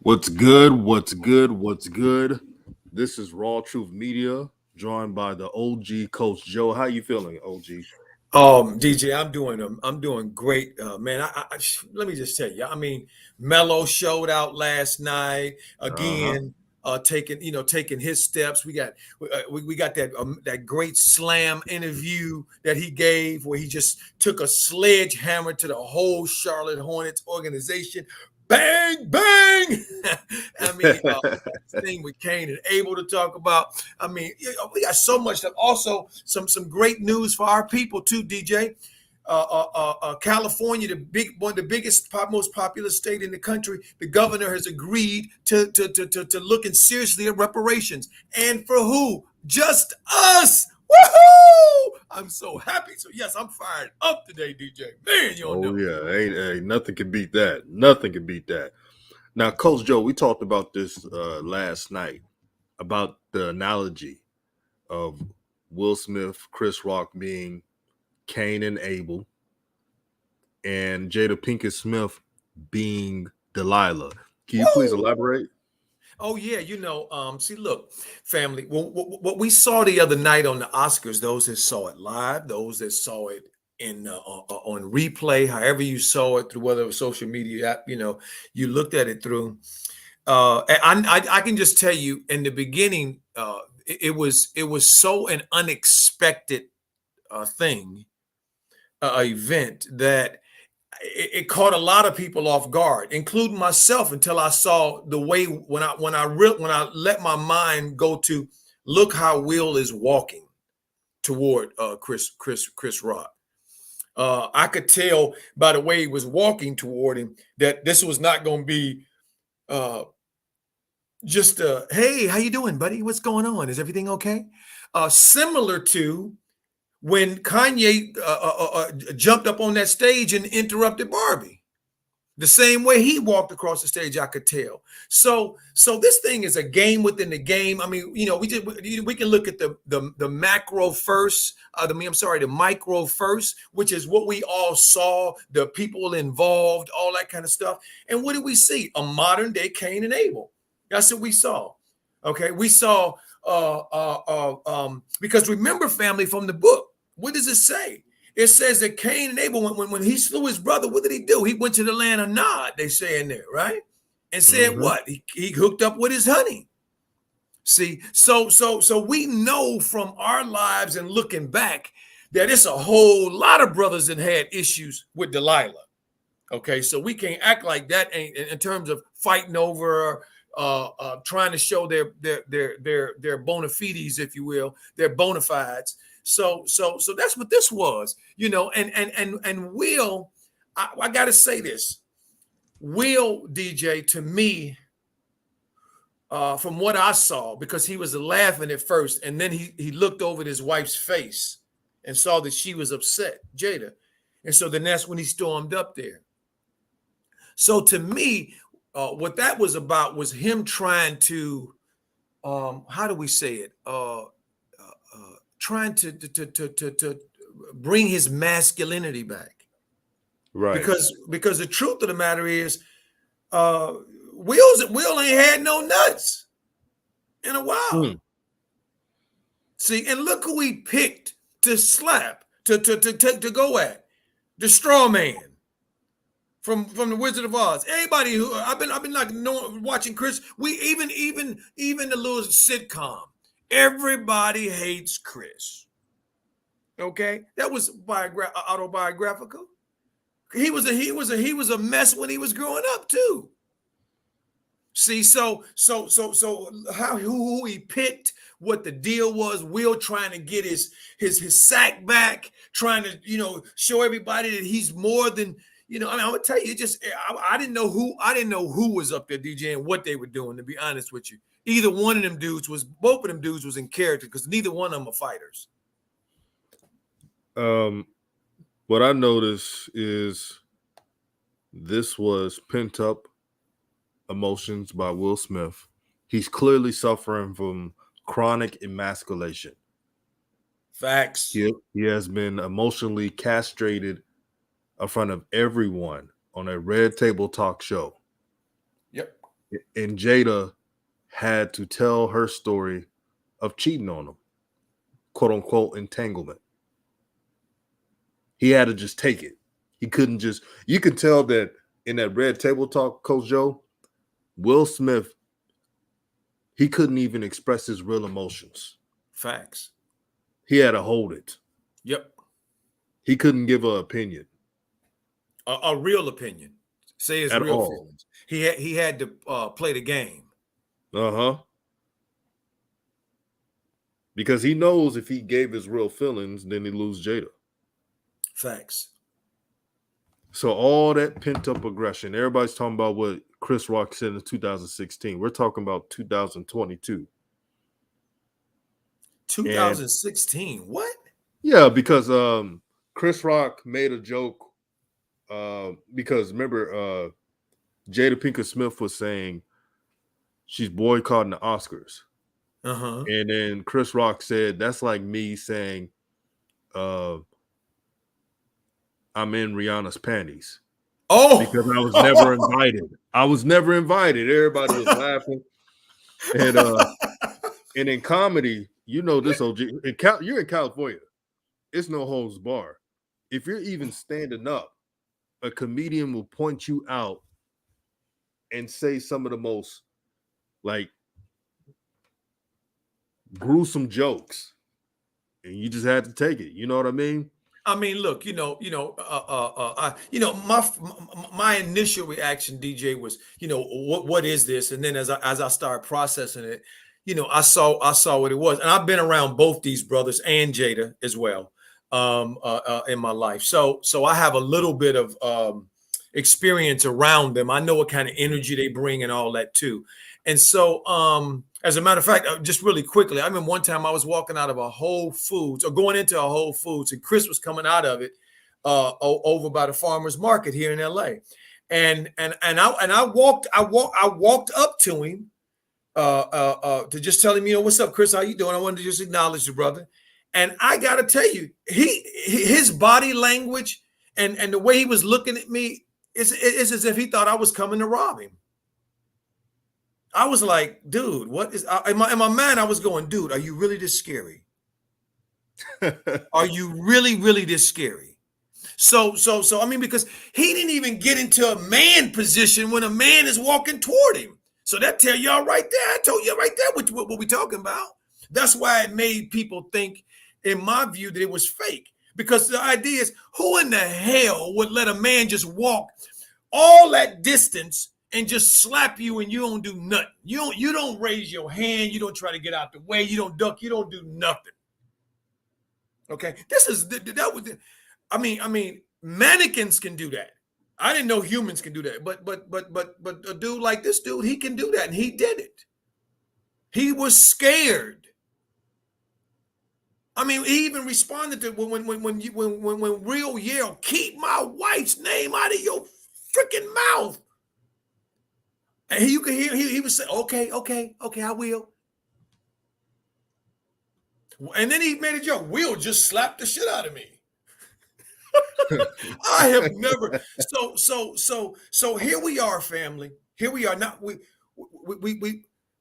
What's good? What's good? What's good? This is Raw Truth Media, joined by the OG Coach Joe. How you feeling, OG? DJ, I'm doing great, man. Let me just tell you. I mean, Melo showed out last night Uh-huh. again, taking his steps. We got that great slam interview that he gave where he just took a sledgehammer to the whole Charlotte Hornets organization. Bang, bang. I mean, thing with Kane and Abel to talk about. I mean, we got so much stuff. Also, some great news for our people too, DJ. California, one of the biggest, most populous state in the country, the governor has agreed to looking seriously at reparations, and for who? Just us. Woohoo! I'm so happy. So yes, I'm fired up today, DJ. Man, you don't Oh know. yeah, ain't nothing can beat that. Nothing can beat that. Now, Coach Joe, we talked about this last night about the analogy of Will Smith, Chris Rock being Kane and Abel, and Jada Pinkett Smith being Delilah. Can you please Woo! elaborate? Oh yeah, see, look, family. What we saw the other night on the Oscars, those that saw it live, those that saw it on replay, however you saw it through whether it was social media app, you looked at it through. I can just tell you, in the beginning, it was so an unexpected thing, event that it caught a lot of people off guard, including myself, until I saw the way when I let my mind go to look how Will is walking toward Chris Rock. I could tell by the way he was walking toward him that this was not going to be uh, just hey, how you doing, buddy? What's going on? Is everything okay? Similar to when Kanye jumped up on that stage and interrupted Barbie. The same way he walked across the stage, I could tell. So this thing is a game within the game. I mean, we can look at the macro first. The micro first, which is what we all saw, the people involved, all that kind of stuff. And what did we see? A modern day Cain and Abel. That's what we saw. Okay, we saw because remember, family, from the book, what does it say? It says that Cain and Abel, when he slew his brother, what did he do? He went to the land of Nod, they say in there, right? And said Mm-hmm. what? He hooked up with his honey. See, so we know from our lives and looking back that it's a whole lot of brothers that had issues with Delilah. Okay, so we can't act like that ain't in terms of fighting over trying to show their bona fides, if you will, their bona fides. So that's what this was, and Will, I gotta say this. Will, DJ, to me, from what I saw, because he was laughing at first, and then he looked over at his wife's face and saw that she was upset, Jada. And so then that's when he stormed up there. So to me, what that was about was him trying to, how do we say it? Trying to bring his masculinity back, Right. because the truth of the matter is, Will ain't had no nuts in a while. Mm. See, and look who he picked to slap, to go at, the straw man from the Wizard of Oz. Everybody who I've been like watching Chris. We even the little sitcom. Everybody hates Chris. Okay, that was autobiographical. He was a mess when he was growing up too. See, so how who he picked, what the deal was. Will trying to get his sack back, trying to show everybody that he's more than I mean, I'm gonna tell you, I didn't know who was up there DJ and what they were doing. To be honest with you, both of them dudes was in character because neither one of them are fighters. Um, what I noticed is this was pent up emotions by Will Smith. He's clearly suffering from chronic emasculation. Facts. He has been emotionally castrated in front of everyone on a red table talk show. Yep. And Jada had to tell her story of cheating on him, quote unquote entanglement. He had to just take it. He couldn't just, you could tell that in that Red Table Talk, Coach Joe, Will Smith, he couldn't even express his real emotions. Facts. He had to hold it. Yep. He couldn't give an opinion A real opinion. Say his at real all. feelings. He had to play the game. Uh-huh. Because he knows if he gave his real feelings, then he lose Jada. Facts. So all that pent-up aggression, everybody's talking about what Chris Rock said in 2016. We're talking about 2022. 2016. What? Yeah, because Chris Rock made a joke because remember Jada Pinkett Smith was saying she's boycotting the Oscars. Uh-huh. And then Chris Rock said, that's like me saying I'm in Rihanna's panties. Oh, Because I was never invited. I was never invited. Everybody was laughing. And in comedy, you know this, OG. You're in California. It's no holds bar. If you're even standing up, a comedian will point you out and say some of the most like gruesome jokes, and you just had to take it. You know what I mean? I mean, look, my initial reaction, DJ, was, what is this? And then as I started processing it, I saw what it was, and I've been around both these brothers and Jada as well, in my life. So I have a little bit of experience around them. I know what kind of energy they bring and all that too. And so, as a matter of fact, just really quickly, I remember one time I was walking out of a Whole Foods or going into a Whole Foods, and Chris was coming out of it over by the farmers market here in LA, and I walked up to him to just tell him, what's up, Chris? How you doing? I wanted to just acknowledge you, brother. And I got to tell you, his body language and the way he was looking at me is as if he thought I was coming to rob him. I was like, dude, what is in my mind? I was going, dude, are you really this scary? Are you really, really this scary? So, I mean, because he didn't even get into a man position when a man is walking toward him. So that tell y'all right there. I told you right there what we talking about. That's why it made people think, in my view, that it was fake. Because the idea is, who in the hell would let a man just walk all that distance and just slap you and you don't do nothing? You don't raise your hand. You don't try to get out the way. You don't duck. You don't do nothing. Okay, I mean, mannequins can do that. I didn't know humans can do that, but a dude like this dude, he can do that, and he did it. He was scared. I mean, he even responded to when Real yelled, "Keep my wife's name out of your freaking mouth." And you can hear he was saying, okay, I will. And then he made a joke, Will just slapped the shit out of me. I have never. So here we are, family. Here we are. Now we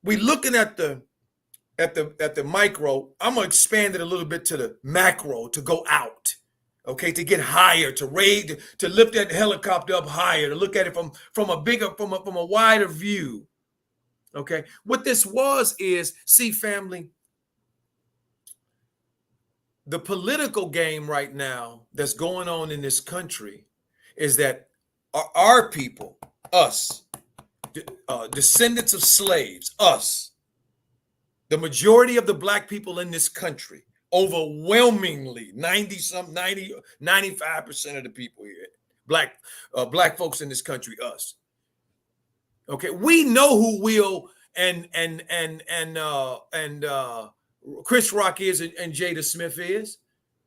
looking at the micro. I'm gonna expand it a little bit to the macro, to go out. Okay, to get higher, to raise, to lift that helicopter up higher, to look at it from a wider view. Okay, what this is, see, family, the political game right now that's going on in this country is that our people, us, descendants of slaves, us, the majority of the black people in this country, overwhelmingly 95% of the people here, black folks in this country, us. Okay, we know who Will and Chris Rock is and Jada Smith is.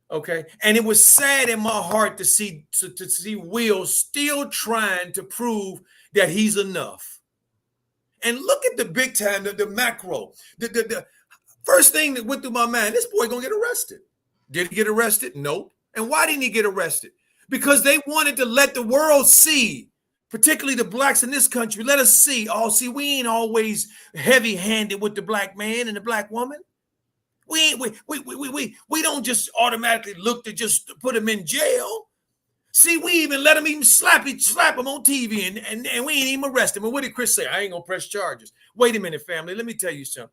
Okay, and it was sad in my heart to see Will still trying to prove that he's enough. And look at the big time, the macro. The first thing that went through my mind: this boy gonna get arrested. Did he get arrested? Nope. And why didn't he get arrested? Because they wanted to let the world see particularly the blacks in this country. Let us see. Oh, see, we ain't always heavy-handed with the black man and the black woman. We don't just automatically look to just put him in jail. See, we even let him even slap him on TV and we ain't even arrest him. And what did Chris say? I ain't gonna press charges. Wait a minute, family. Let me tell you something.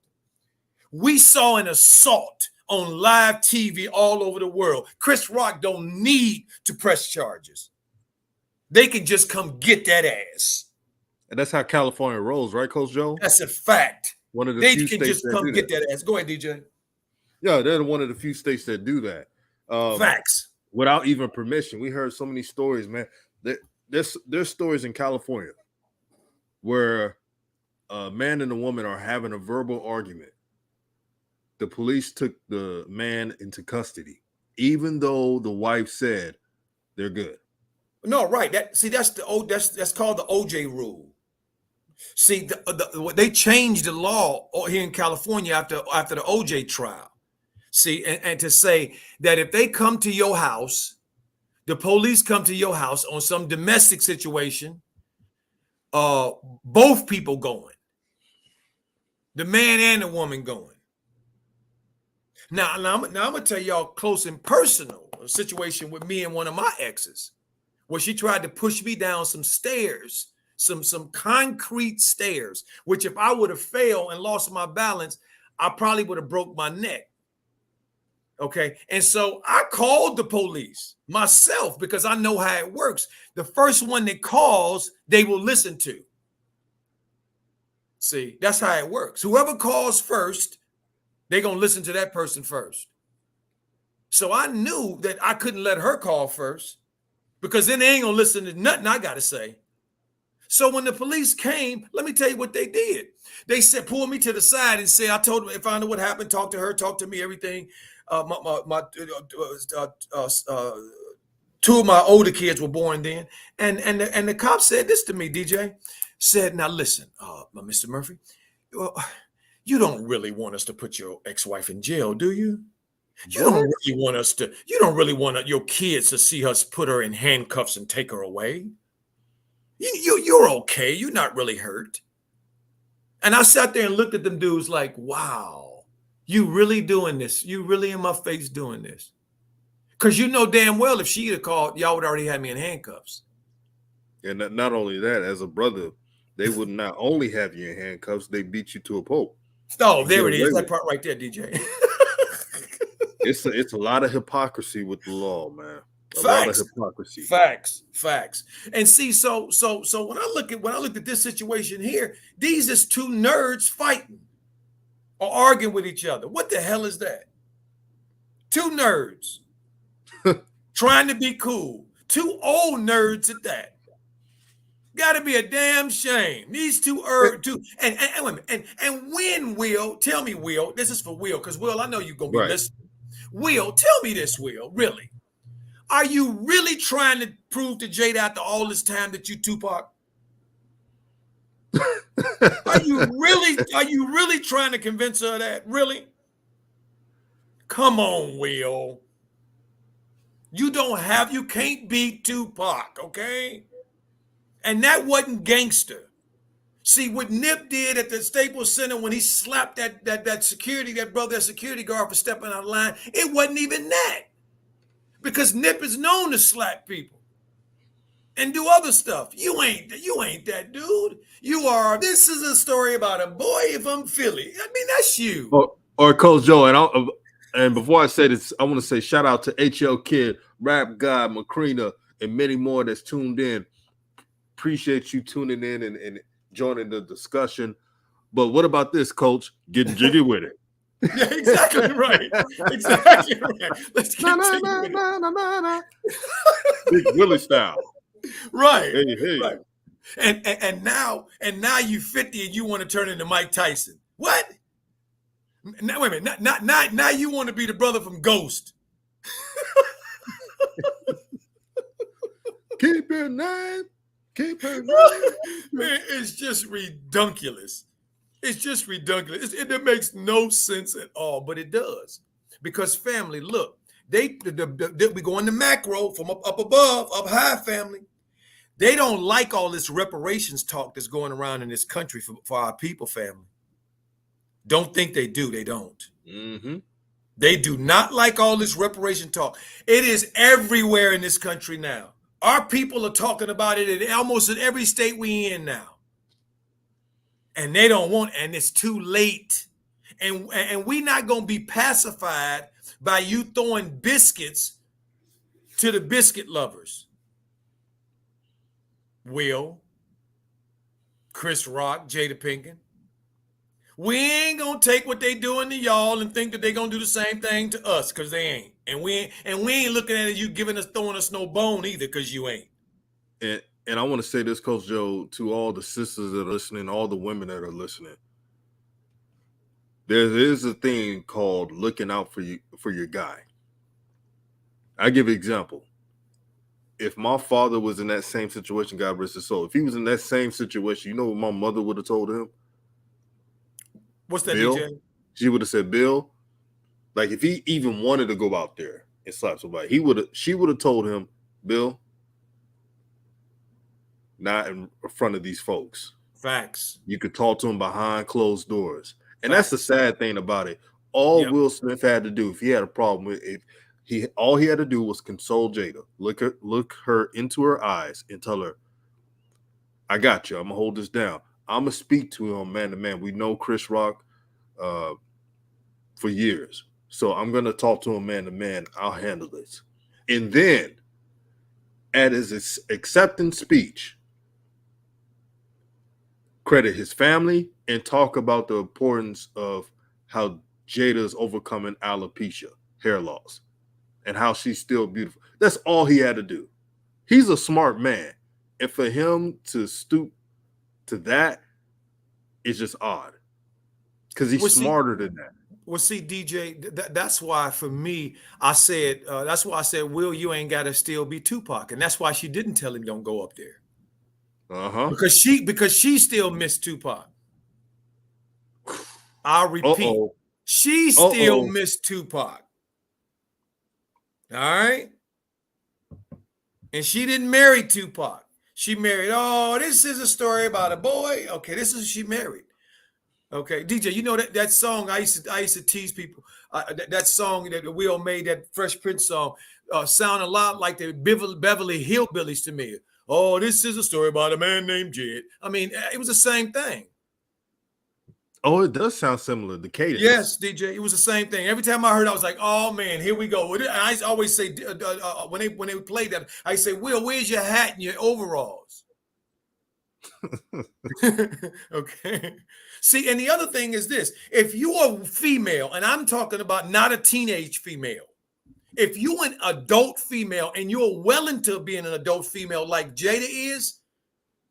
We saw an assault on live TV all over the world. Chris Rock don't need to press charges. They can just come get that ass. And that's how California rolls, right, Coach Joe? That's a fact. One of the they few can states just come get that ass. Go ahead, DJ. Yeah, they're one of the few states that do that. Facts. Without even permission. We heard so many stories, man. There's stories in California where a man and a woman are having a verbal argument. The police took the man into custody, even though the wife said they're good. No, right. That's called the OJ rule. See, they changed the law here in California after the OJ trial. See, and to say that if they come to your house, the police come to your house on some domestic situation, both people going, the man and the woman going. Now I'm gonna tell y'all close and personal a situation with me and one of my exes, where she tried to push me down some stairs, some concrete stairs, which if I would have failed and lost my balance, I probably would have broke my neck. Okay. And so I called the police myself because I know how it works. The first one that calls, they will listen to. See, that's how it works. Whoever calls first, they're going to listen to that person first. So I knew that I couldn't let her call first because then they ain't going to listen to nothing I got to say. So when the police came, let me tell you what they did. They said, pull me to the side and say, I told them if I know what happened, talk to her, talk to me, everything. Two of my older kids were born then. And the cop said this to me, DJ. Said, now listen, Mr. Murphy, you don't really want us to put your ex-wife in jail, do you? You don't really want your kids to see us put her in handcuffs and take her away. You're okay. You're not really hurt. And I sat there and looked at them dudes like, wow, you really doing this? You really in my face doing this? Because you know damn well if she'd have called, y'all would already have me in handcuffs. And not only that, as a brother, they would not only have you in handcuffs, they beat you to a pulp. Oh, there it is. That part right there, DJ. It's a lot of hypocrisy with the law, man. A Facts. lot of hypocrisy. Facts. And see, so when I looked at this situation here, these is two nerds fighting or arguing with each other. What the hell is that? Two nerds trying to be cool. Two old nerds at that. Got to be a damn shame. These two and when Will, tell me, Will, this is for Will, because Will, I know you're gonna be listening. Will, tell me this, Will, really. Are you really trying to prove to Jada after all this time that you Tupac? Are you really trying to convince her of that? Really? Come on, Will. You can't beat Tupac, okay? And that wasn't gangster. See, what Nip did at the Staples Center when he slapped that security guard for stepping out of line, it wasn't even that. Because Nip is known to slap people and do other stuff. You ain't that dude. You are. This is a story about a boy from Philly. I mean, that's you. Or Coach Joe, and before I say this, I want to say shout out to HL Kid, Rap God, Macrina, and many more that's tuned in. Appreciate you tuning in and joining the discussion. But what about this, Coach? Getting jiggy with it. Yeah, exactly right. Exactly right. Let's get it. Big Willie style. Right. Hey. Right. And now you 50 and you want to turn into Mike Tyson. What? Now, wait a minute. Now you want to be the brother from Ghost. Keep your name. Keep her. Man, it's just redunculous. It's just redunculous. It makes no sense at all, but it does. Because family, look, we go in the macro from up above, up high, family. They don't like all this reparations talk that's going around in this country for our people, family. Don't think they do. They don't. Mm-hmm. They do not like all this reparation talk. It is everywhere in this country now. Our people are talking about it in almost in every state we in now. And they don't want, and it's too late. And we not going to be pacified by you throwing biscuits to the biscuit lovers. Will, Chris Rock, Jada Pinkett. We ain't gonna take what they doing to y'all and think that they gonna do the same thing to us, because they ain't. And we ain't looking at it, you throwing us no bone either, because you ain't. And I want to say this, Coach Joe, to all the sisters that are listening, all the women that are listening. There is a thing called looking out for your guy. I give an example. If my father was in that same situation, God rest his soul, if he was in that same situation, you know what my mother would have told him? What's that, Bill? DJ? She would have said, Bill, like if he even wanted to go out there and slap somebody, she would have told him, Bill, not in front of these folks. Facts. You could talk to him behind closed doors. And Facts. that's the sad thing about it. All Will Smith had to do, if he had a problem with it, all he had to do was console Jada, look her into her eyes and tell her, I got you. I'm going to hold this down. I'm going to speak to him man to man. We know Chris Rock for years. So I'm going to talk to him man to man. I'll handle this. And then at his acceptance speech, credit his family and talk about the importance of how Jada's overcoming alopecia, hair loss, and how she's still beautiful. That's all he had to do. He's a smart man. And for him to stoop to that is just odd, because he's smarter than that. Well, see, DJ, that's why for me, I said, Will, you ain't got to still be Tupac. And that's why she didn't tell him don't go up there. Uh-huh. Because she still missed Tupac. I'll repeat. She still missed Tupac. All right? And she didn't marry Tupac. She married, this is a story about a boy. Okay, this is she married. Okay, DJ, you know that song I used to tease people. That song that Will made, that Fresh Prince song, sound a lot like the Beverly Hillbillies to me. Oh, this is a story about a man named Jed. I mean, it was the same thing. Oh, it does sound similar. The cadence. Yes, DJ, it was the same thing. Every time I heard, I was like, "Oh man, here we go." And I always say when they played that, I say, "Will, where's your hat and your overalls?" Okay. See, and the other thing is this: if you are female, and I'm talking about not a teenage female, if you an adult female and you're well into being an adult female like Jada is,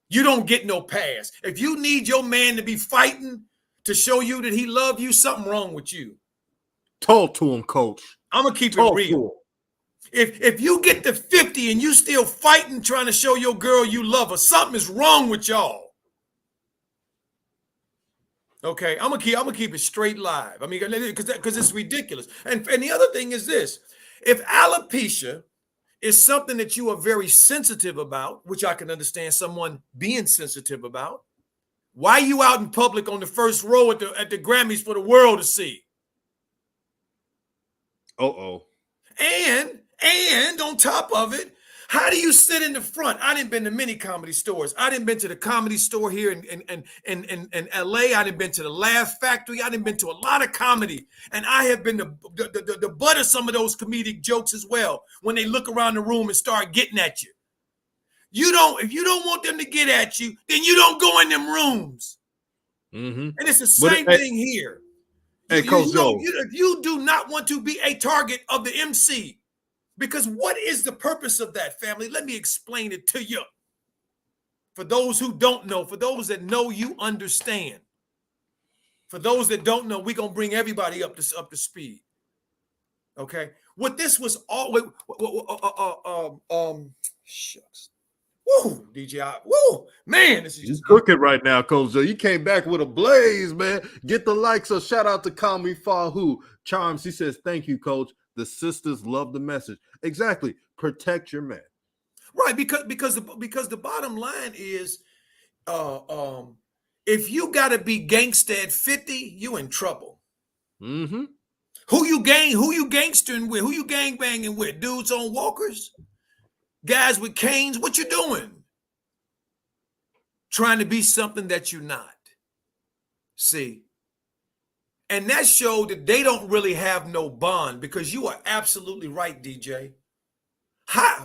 you don't get no pass. If you need your man to be fighting to show you that he love you, something wrong with you. Talk to him, coach. I'm gonna keep it real. If you get to 50 and you still fighting, trying to show your girl you love her, something is wrong with y'all. Okay, I'm gonna keep it straight live. I mean, because it's ridiculous. And the other thing is this: if alopecia is something that you are very sensitive about, which I can understand someone being sensitive about, why you out in public on the first row at the Grammys for the world to see? And on top of it, how do you sit in the front? I didn't been to many comedy stores. I didn't been to the Comedy Store here in LA. I didn't been to the Laugh Factory. I didn't been to a lot of comedy. And I have been the butt of some of those comedic jokes as well, when they look around the room and start getting at you. If you don't want them to get at you, then you don't go in them rooms. Mm-hmm. And it's the same thing here. Hey, Coach Joe. You do not want to be a target of the MC. Because what is the purpose of that, family? Let me explain it to you. For those who don't know, for those that know, you understand. For those that don't know, we're going to bring everybody up to speed. Okay? What this was all, shucks. Woo, DJ, woo, man, this is just cooking right now, Coach Joe. You came back with a blaze, man. Get the likes. So shout out to Kami Fahu. Charms, he says, thank you, Coach. The sisters love the message. Exactly. Protect your man. Right, because the bottom line is, uh, um, if you got to be gangsta at 50, you in trouble. Mm-hmm. Who you gangstering with? Who you gang banging with? Dudes on walkers, guys with canes. What you doing? Trying to be something that you're not. See, and that showed that they don't really have no bond, because you are absolutely right, DJ.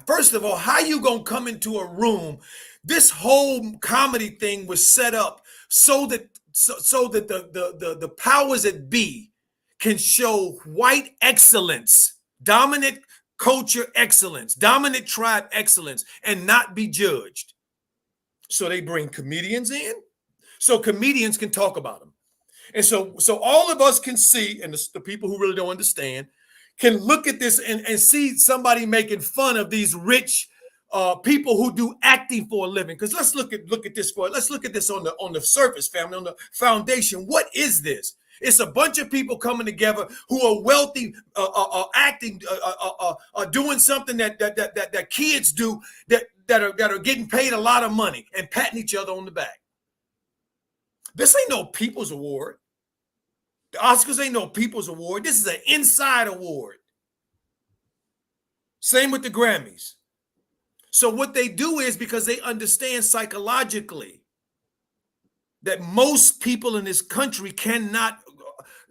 First of all, how you gonna come into a room? This whole comedy thing was set up so that the powers that be can show white excellence, dominant culture excellence, dominant tribe excellence, and not be judged. So they bring comedians in, so comedians can talk about them. And so all of us can see, and the people who really don't understand can look at this and see somebody making fun of these rich people who do acting for a living. Because let's look at this let's look at this on the surface, family, on the foundation. What is this? It's a bunch of people coming together who are wealthy, acting, doing something that kids do, that are getting paid a lot of money and patting each other on the back. This ain't no People's Award. The Oscars ain't no People's Award. This is an inside award. Same with the Grammys. So what they do is, because they understand psychologically that most people in this country cannot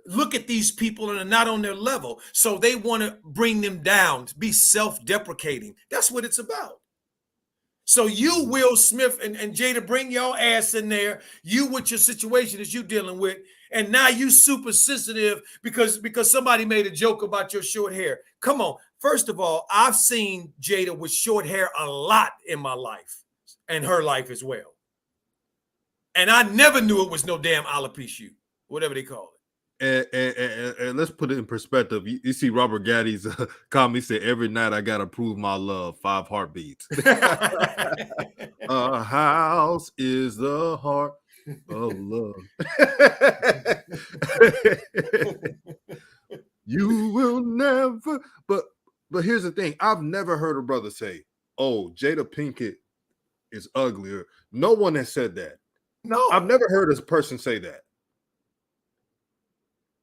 look at these people and are not on their level. So they want to bring them down, to be self-deprecating. That's what it's about. So you, Will Smith and Jada, bring your ass in there. You with your situation that you dealing with. And now you super sensitive because somebody made a joke about your short hair. Come on. First of all, I've seen Jada with short hair a lot in my life, and her life as well. And I never knew it was no damn alopecia, whatever they call it. And let's put it in perspective. You see Robert Gaddy's comment, said, every night I got to prove my love, 5 heartbeats. A house is the heart of love. You will never. But here's the thing. I've never heard a brother say, oh, Jada Pinkett is uglier. No one has said that. No. I've never heard a person say that.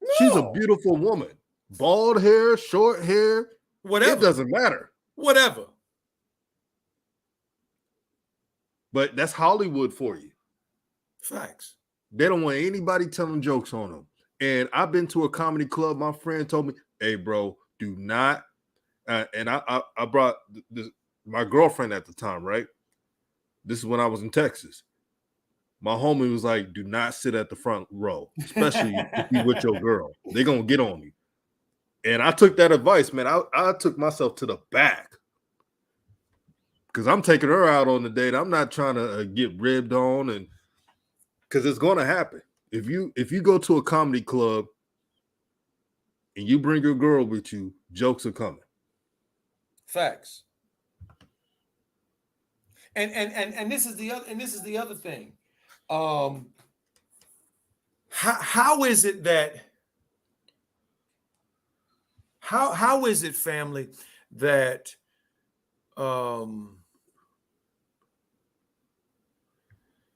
No. She's a beautiful woman. Bald hair, short hair, whatever. It doesn't matter. Whatever. But that's Hollywood for you. Facts. They don't want anybody telling jokes on them. And I've been to a comedy club. My friend told me, hey, bro, do not. And I brought my girlfriend at the time, right? This is when I was in Texas. My homie was like, do not sit at the front row, especially if you with your girl. They're going to get on you. And I took that advice, man. I took myself to the back because I'm taking her out on the date. I'm not trying to get ribbed on, and because it's going to happen. If you go to a comedy club and you bring your girl with you, jokes are coming. Facts. And this is the other thing. How is it that how is it, family, that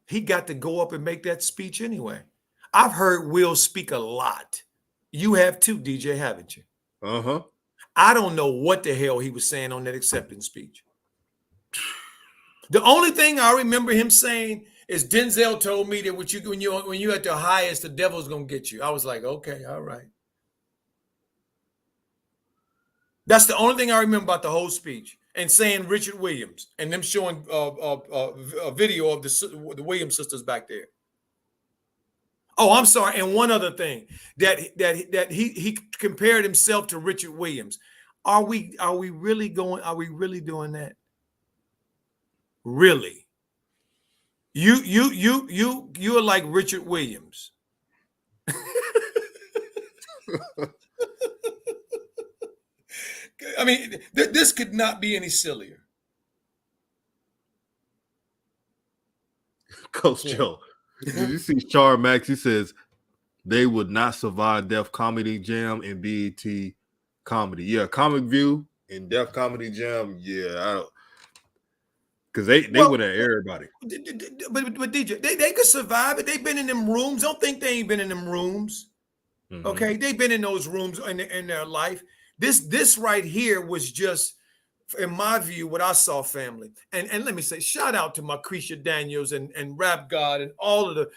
he got to go up and make that speech anyway? I've heard Will speak a lot. You have too, DJ, haven't you? Uh-huh. I don't know what the hell he was saying on that acceptance speech. The only thing I remember him saying is Denzel told me that when you're at the highest, the devil's gonna get you. I was like, okay, all right. That's the only thing I remember about the whole speech, and saying Richard Williams and them showing a video of the Williams sisters back there. Oh, I'm sorry. And one other thing, that he compared himself to Richard Williams. Are we really doing that? Really? You're like Richard Williams. I mean, this could not be any sillier. Coach Joe, did you see Char Max? He says they would not survive Def Comedy Jam and BET Comedy. Yeah, Comic View and Def Comedy Jam. Yeah, because they Well, went at everybody. but DJ, they could survive it. They've been in them rooms. Don't think they ain't been in them rooms. Mm-hmm. Okay, they've been in those rooms in their life. This right here was just, in my view, what I saw, family. And let me say, shout out to Marquisha Daniels and Rap God and all of the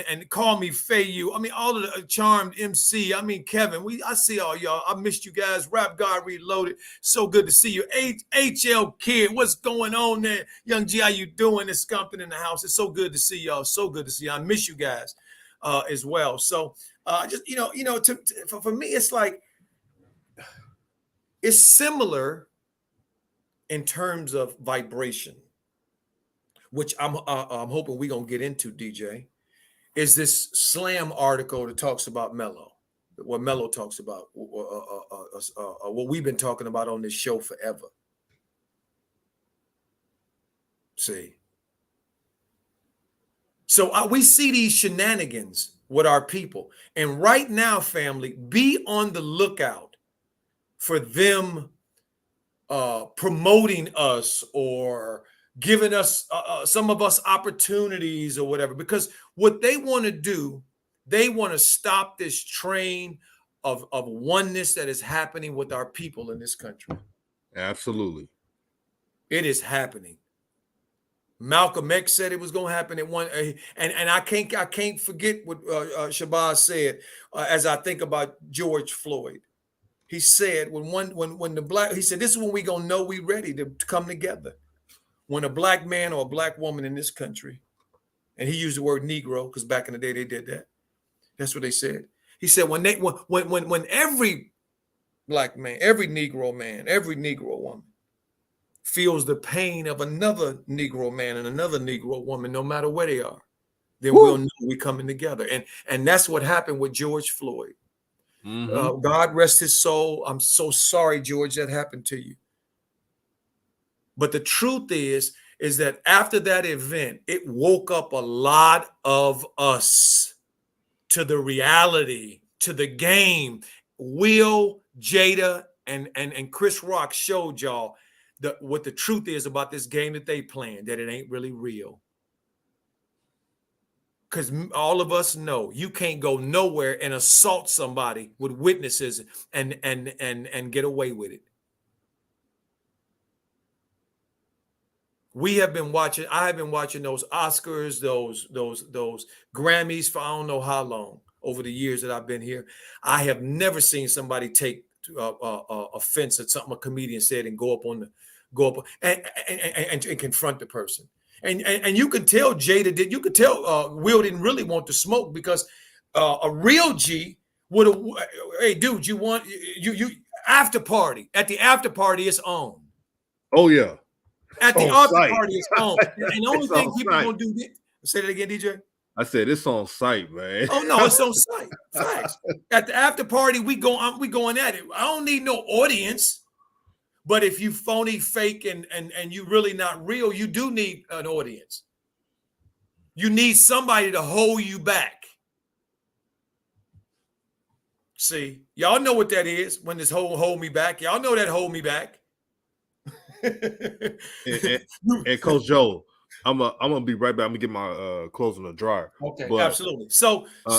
and Call Me Fayu. I mean, all of the Charmed MC. I mean, Kevin. I see all y'all. I missed you guys. Rap God Reloaded. So good to see you. HL Kid, what's going on there? Young G, how you doing? It's Scumping in the house. It's so good to see y'all. So good to see you. I miss you guys as well. So just for me, it's like, it's similar in terms of vibration, which I'm hoping we're gonna get into, DJ, is this Slam article that talks about Melo, what Melo talks about, what we've been talking about on this show forever. See, so we see these shenanigans with our people, and right now, family, be on the lookout for them promoting us or giving us some of us opportunities or whatever, because what they want to do, they want to stop this train of oneness that is happening with our people in this country. Absolutely. It is happening. Malcolm X said it was going to happen at one, and I can't forget what Shabazz said as I think about George Floyd. He said when the black, he said, this is when we gonna know we ready to come together. When a black man or a black woman in this country, and he used the word Negro because back in the day they did that. That's what they said. He said when every black man, every Negro man, every Negro woman feels the pain of another Negro man and another Negro woman, no matter where they are, then we'll know we're coming together. And that's what happened with George Floyd. Mm-hmm. God rest his soul. I'm so sorry, George, that happened to you. But the truth is that after that event, it woke up a lot of us to the reality, to the game. Will, Jada, and Chris Rock showed y'all what the truth is about this game that they playing, that it ain't really real. Because all of us know you can't go nowhere and assault somebody with witnesses and get away with it. We have been watching. I have been watching those Oscars, those Grammys for I don't know how long over the years that I've been here. I have never seen somebody take offense at something a comedian said and go up and confront the person. And you could tell Jada did. You could tell Will didn't really want to smoke because a real G would have. Hey, dude, you want you after party? At the after party, it's on. Oh yeah. At the after party, it's on. And the only thing people gonna do. Say that again, DJ. I said it's on site, man. Oh no, it's on site. Facts. At the after party, we going at it. I don't need no audience. But if you phony, fake, and you really not real, you do need an audience. You need somebody to hold you back. See, y'all know what that is when this hold me back. Y'all know that hold me back. and Coach Joe, I'm gonna be right back. I'm gonna get my clothes in the dryer. Okay, but, absolutely. So I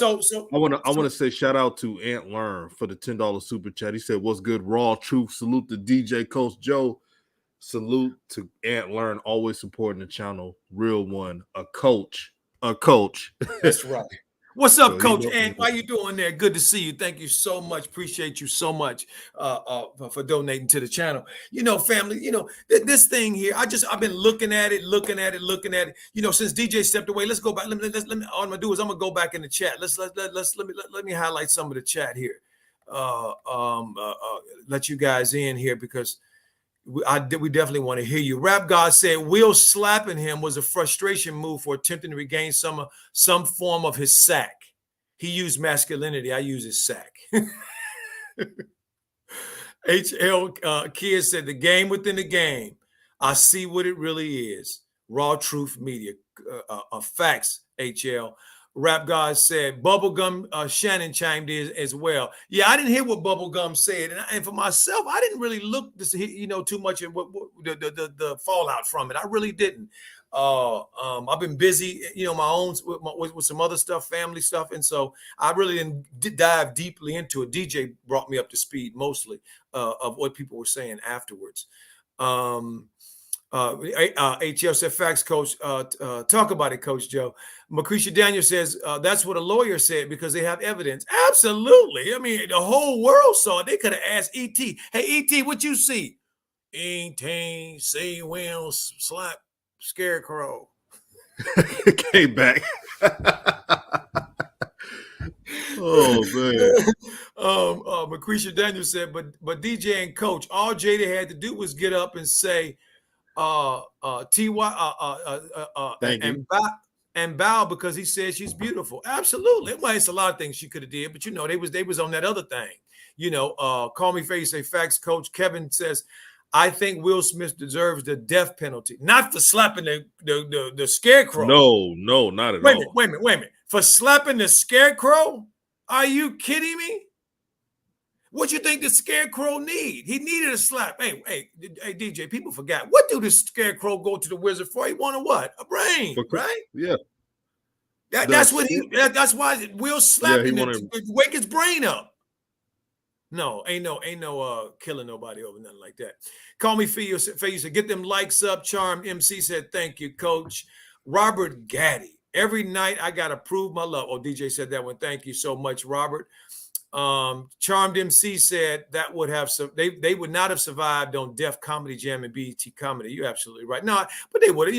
wanna say shout out to Ant Learn for the $10 super chat. He said, "What's good, Raw Truth? Salute to DJ Coach Joe. Salute to Ant Learn, always supporting the channel. Real one, a coach. That's right. What's up, Coach Ant? How you doing there? Good to see you. Thank you so much. Appreciate you so much for donating to the channel. You know, family, you know, this thing here, I've been looking at it. You know, since DJ stepped away, let's go back. Let me all I'm gonna do is I'm gonna go back in the chat. Let me highlight some of the chat here. Let you guys in here because we definitely want to hear you. Rap God said Will slapping him was a frustration move for attempting to regain some form of his sack. He used masculinity. I use his sack. HL Kid said the game within the game. I see what it really is. Raw Truth Media. Facts, HL. Rap God said, Bubblegum Shannon chimed in as well. Yeah, I didn't hear what Bubblegum said. And for myself, I didn't really look to see, too much of what the fallout from it. I really didn't. I've been busy, my own with some other stuff, family stuff. And so I really didn't dive deeply into it. DJ brought me up to speed mostly of what people were saying afterwards. HL said, facts, coach. Talk about it, Coach Joe. Macretia Daniel says, that's what a lawyer said because they have evidence. Absolutely. I mean, the whole world saw it. They could have asked E.T., hey, E.T., what you see? Ain't say well, slap, scarecrow. Came back. Oh, man. Macretia Daniel said, but DJ and Coach, all Jada had to do was get up and say, Thank you. and bow because he said she's beautiful. Absolutely. Well, it's a lot of things she could have did, but they was on that other thing. Call me face, say facts, Coach. Kevin says, I think Will Smith deserves the death penalty, not for slapping the scarecrow. No, not at all. Wait a minute. For slapping the scarecrow? Are you kidding me? What you think the scarecrow need? He needed a slap. Hey, DJ, people forgot. What do the scarecrow go to the wizard for? He wanted what? A brain, right? Yeah. That's why Will slapped him to wake his brain up. No, ain't no killing nobody over nothing like that. Call me Fee said, get them likes up. Charmed MC said, thank you, Coach. Robert Gaddy. Every night I gotta prove my love. Oh, DJ said that one. Thank you so much, Robert. Charmed MC said that would have they would not have survived on Def Comedy Jam and BET Comedy. You're absolutely right. No, but they would.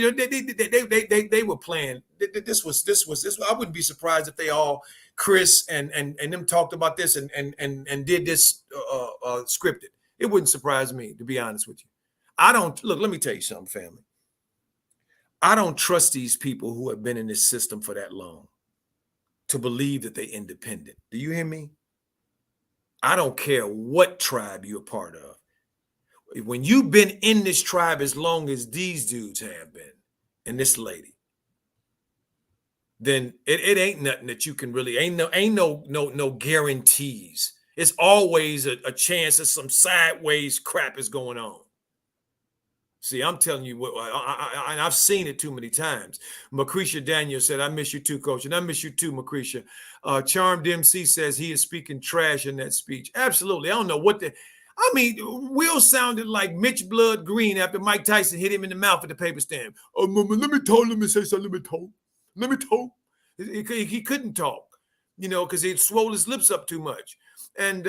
They were playing. This was. I wouldn't be surprised if they all Chris and them talked about this and did this scripted. It wouldn't surprise me, to be honest with you. I don't look. Let me tell you something, family. I don't trust these people who have been in this system for that long to believe that they're independent. Do you hear me? I don't care what tribe you're a part of. When you've been in this tribe as long as these dudes have been, and this lady, then it ain't nothing that you can really, ain't no guarantees. It's always a chance that some sideways crap is going on. See, I'm telling you what, and I've seen it too many times. Macretia Daniel said, I miss you too, Coach. And I miss you too, Macretia. Charmed MC says he is speaking trash in that speech. Absolutely. I don't know what Will sounded like Mitch Blood Green after Mike Tyson hit him in the mouth at the paper stand. Oh, mama, let me say something. Let me talk. He couldn't talk, because he'd swole his lips up too much. And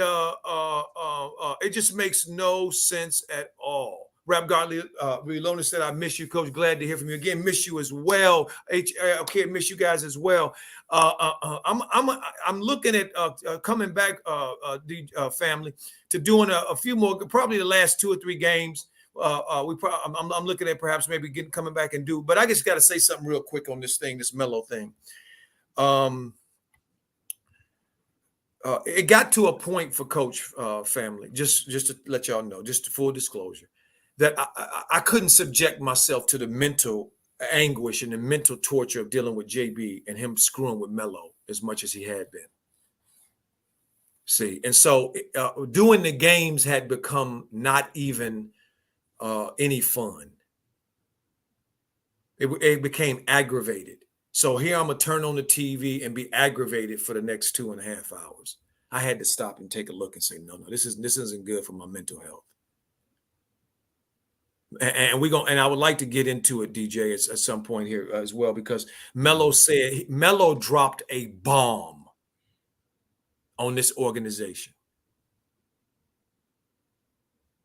it just makes no sense at all. Rap Godly Relona said, I miss you, Coach. Glad to hear from you again. Miss you as well. Okay, miss you guys as well. I'm looking at coming back, the family, to doing a few more, probably the last 2 or 3 games. I'm looking at perhaps maybe coming back and do, but I just got to say something real quick on this thing, this Melo thing. It got to a point for Coach family, just to let y'all know, just full disclosure, that I couldn't subject myself to the mental anguish and the mental torture of dealing with JB and him screwing with Melo as much as he had been. See, and so doing the games had become not even any fun. It became aggravated. So here I'm gonna turn on the TV and be aggravated for the next 2.5 hours. I had to stop and take a look and say, no, this isn't good for my mental health. And I would like to get into it, DJ, at some point here as well, because Melo dropped a bomb on this organization.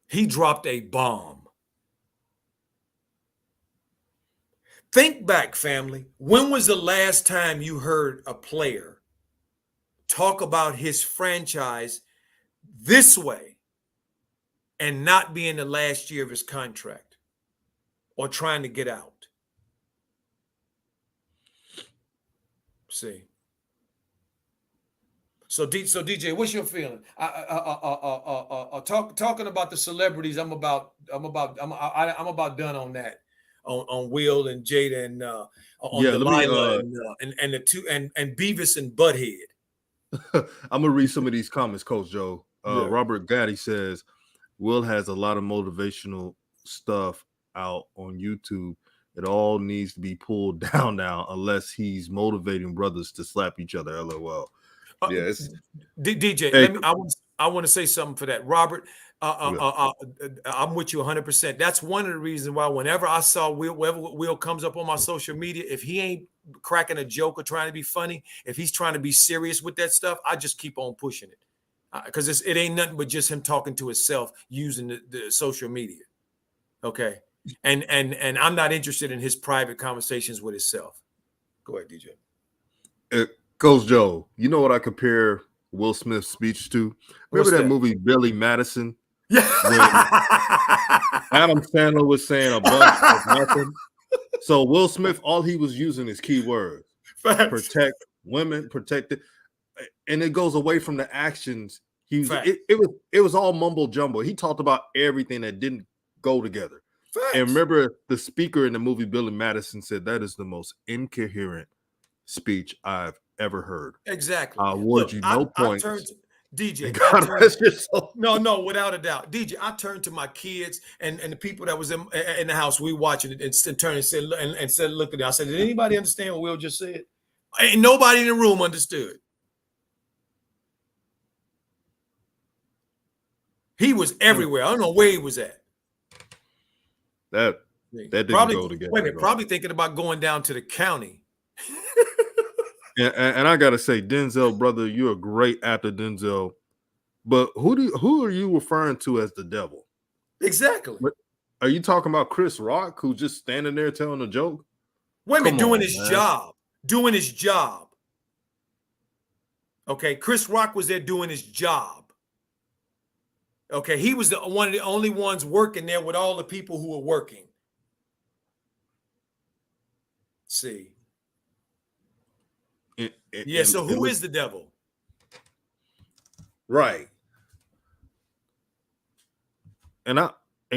He dropped a bomb. Think back, family. When was the last time you heard a player talk about his franchise this way and not be in the last year of his contract or trying to get out? See. So DJ, what's your feeling? Talking about the celebrities, I'm about done on that. on Will and Jada and on Yeah, let me Delilah and the two and Beavis and Butthead. I'm gonna read some of these comments, Coach Joe. Yeah. Robert Gaddy says Will has a lot of motivational stuff out on YouTube. It all needs to be pulled down now, unless he's motivating brothers to slap each other. LOL. Yeah, it's DJ, hey, I want to say something for that. Robert, I'm with you 100%. That's one of the reasons why whenever I saw Will, whenever Will comes up on my social media, if he ain't cracking a joke or trying to be funny, if he's trying to be serious with that stuff, I just keep on pushing it. Because it ain't nothing but just him talking to himself using the social media. Okay. And I'm not interested in his private conversations with himself. Go ahead, DJ. Coach Joe, you know what I compare Will Smith's speech to? Remember that movie Billy Madison? Yeah. When Adam Sandler was saying a bunch of nothing. So Will Smith, all he was using is keywords. Protect women, protect it. And it goes away from the actions. It was all mumble jumble. He talked about everything that didn't go together. Facts. And remember, the speaker in the movie Billy Madison said that is the most incoherent speech I've ever heard. Exactly. I award you no points. DJ, no, without a doubt. DJ, I turned to my kids and the people that was in the house. We watching it and turned and said, look at it. I said, did anybody understand what Will just said? Ain't nobody in the room understood. He was everywhere. I don't know where he was at. That didn't go together. Wait a minute, probably thinking about going down to the county. And I gotta say, Denzel, brother, you're a great actor, Denzel. But who are you referring to as the devil? Exactly. Are you talking about Chris Rock, who's just standing there telling a joke? Wait a minute, doing his job. Doing his job. Okay, Chris Rock was there doing his job. Okay, he was one of the only ones working there with all the people who were working. See. So who is the devil? Right. And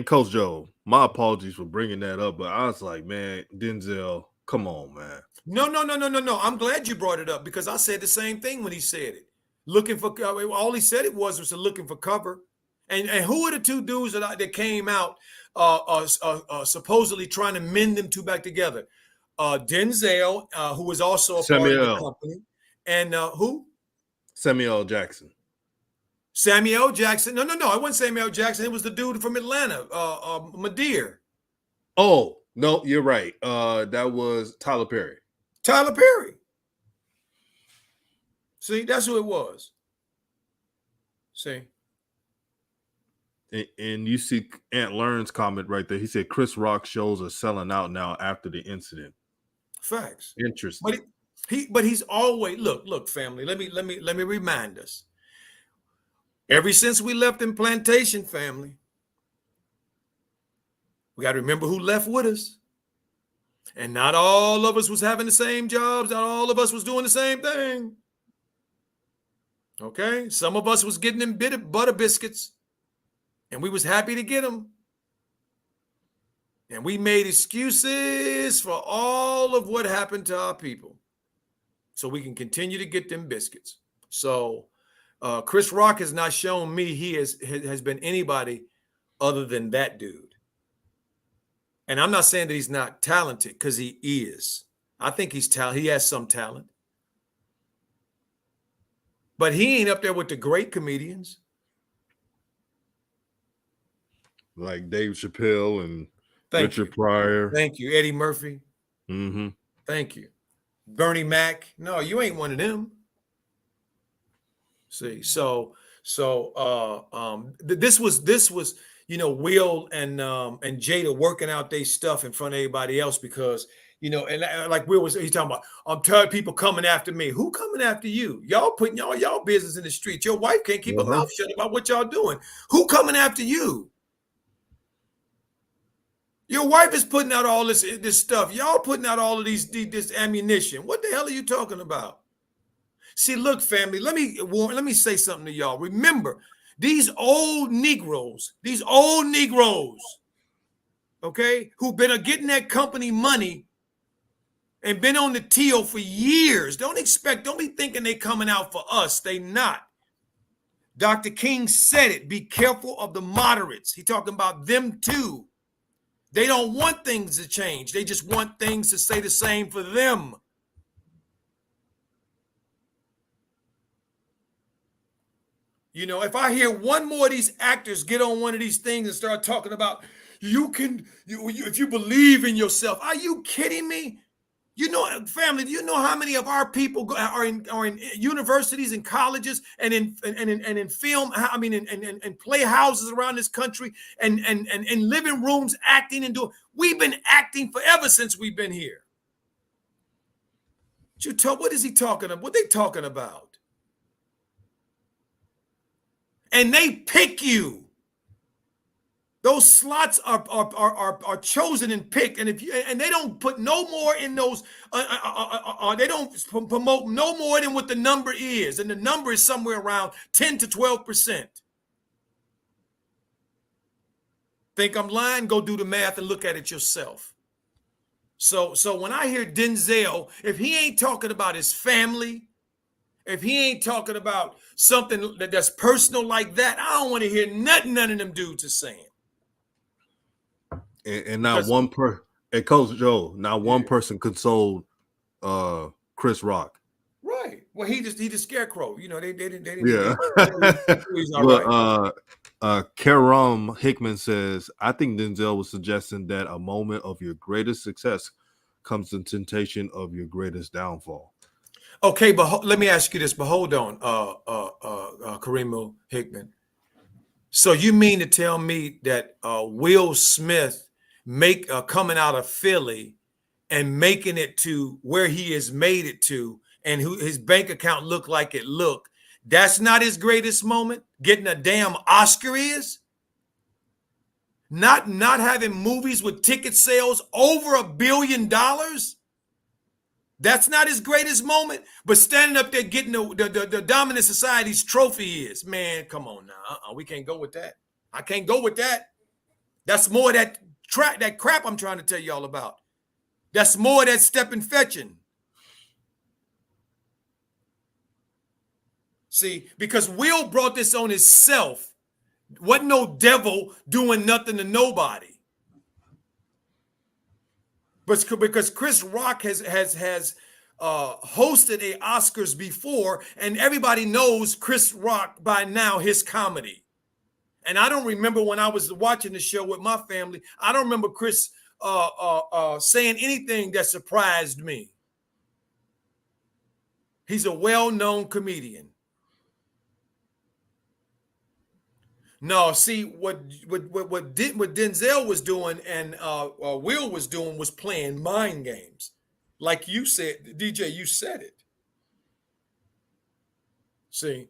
Coach Joe, my apologies for bringing that up, but I was like, man, Denzel, come on, man. No. I'm glad you brought it up because I said the same thing when he said it. Looking for all he said was looking for cover. And who are the two dudes that came out supposedly trying to mend them two back together? Denzel, who was also a part of the company, and who? Samuel Jackson. Samuel Jackson. No. It wasn't Samuel Jackson. It was the dude from Atlanta, Madeir. Oh, no, you're right. That was Tyler Perry. Tyler Perry. See, that's who it was. See. And you see Aunt Learn's comment right there. He said Chris Rock shows are selling out now after the incident. Facts. Interesting. But he's always look, family. Let me remind us. Ever since we left in Plantation, family, we got to remember who left with us. And not all of us was having the same jobs. Not all of us was doing the same thing. Okay? Some of us was getting them butter biscuits. And we was happy to get them. And we made excuses for all of what happened to our people. So we can continue to get them biscuits. So Chris Rock has not shown me he has been anybody other than that dude. And I'm not saying that he's not talented because he is. I think he's talented. He has some talent. But he ain't up there with the great comedians. Like Dave Chappelle and Richard Pryor. Thank you. Eddie Murphy. Mm-hmm. Thank you. Bernie Mac. No, you ain't one of them. See, so this was Will and Jada working out their stuff in front of everybody else because and like Will was he's talking about, I'm tired of people coming after me. Who coming after you? Y'all putting y'all business in the street. Your wife can't keep her mouth shut about what y'all doing. Who coming after you? Your wife is putting out all this stuff. Y'all putting out all of this ammunition. What the hell are you talking about? See, look, family, let me say something to y'all. Remember, these old Negroes, okay, who've been getting that company money and been on the teal for years. Don't be thinking they coming out for us. They not. Dr. King said it. Be careful of the moderates. He talking about them too. They don't want things to change. They just want things to stay the same for them. You know, if I hear one more of these actors get on one of these things and start talking about if you believe in yourself, are you kidding me? You know, family, do you know how many of our people are in universities and colleges and in film, I mean, in playhouses around this country and in living rooms acting and doing? We've been acting forever since we've been here. What is he talking about? What they talking about? And they pick you. Those slots are chosen and picked, and they don't put no more in those. They don't promote no more than what the number is, and the number is somewhere around 10 to 12%. Think I'm lying? Go do the math and look at it yourself. So when I hear Denzel, if he ain't talking about his family, if he ain't talking about something that's personal like that, I don't want to hear nothing none of them dudes are saying. And not one and Coach Joe, not one person consoled Chris Rock. Right. Well, he just scarecrow. You know, they didn't. Yeah. He's all right. Karam Hickman says, I think Denzel was suggesting that a moment of your greatest success comes the temptation of your greatest downfall. Okay, but let me ask you this. But hold on, Kareem Hickman. So you mean to tell me that Will Smith coming out of Philly and making it to where he has made it to, and his bank account looked like it looked, that's not his greatest moment? Getting a damn Oscar is? Not having movies with ticket sales over $1 billion? That's not his greatest moment, but standing up there getting the dominant society's trophy is. Man, come on now. We can't go with that. I can't go with that. That's more of that crap I'm trying to tell y'all about. That's more of that stepping fetching. See, because Will brought this on himself. Wasn't no devil doing nothing to nobody. But because Chris Rock has hosted a Oscars before, and everybody knows Chris Rock by now, his comedy. And I don't remember when I was watching the show with my family, I don't remember Chris saying anything that surprised me. He's a well-known comedian. No, see what Denzel was doing and Will was doing was playing mind games, like you said, DJ. You said it. See,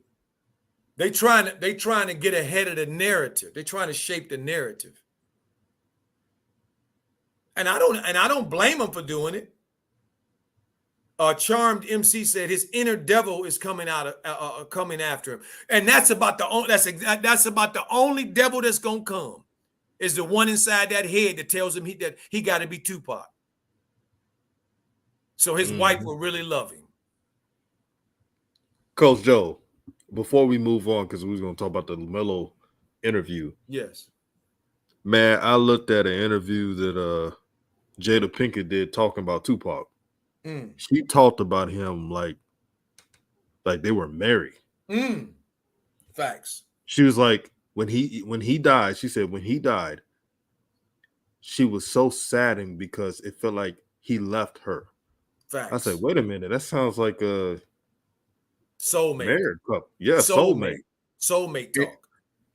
they trying to get ahead of the narrative. They're trying to shape the narrative, and I don't blame them for doing it. Charmed MC said his inner devil is coming after him, and that's about the only devil that's gonna come, is the one inside that head that tells him that he got to be Tupac. So his wife will really love him. Coach Joe, before we move on, because we was gonna talk about the Lamelo interview. Yes, man, I looked at an interview that Jada Pinkett did talking about Tupac. She talked about him like they were married. Facts. She was like, when he died, she said when he died, she was so saddened because it felt like he left her. Facts. I said, wait a minute, that sounds like a soulmate. Married couple. Yeah, soulmate talk.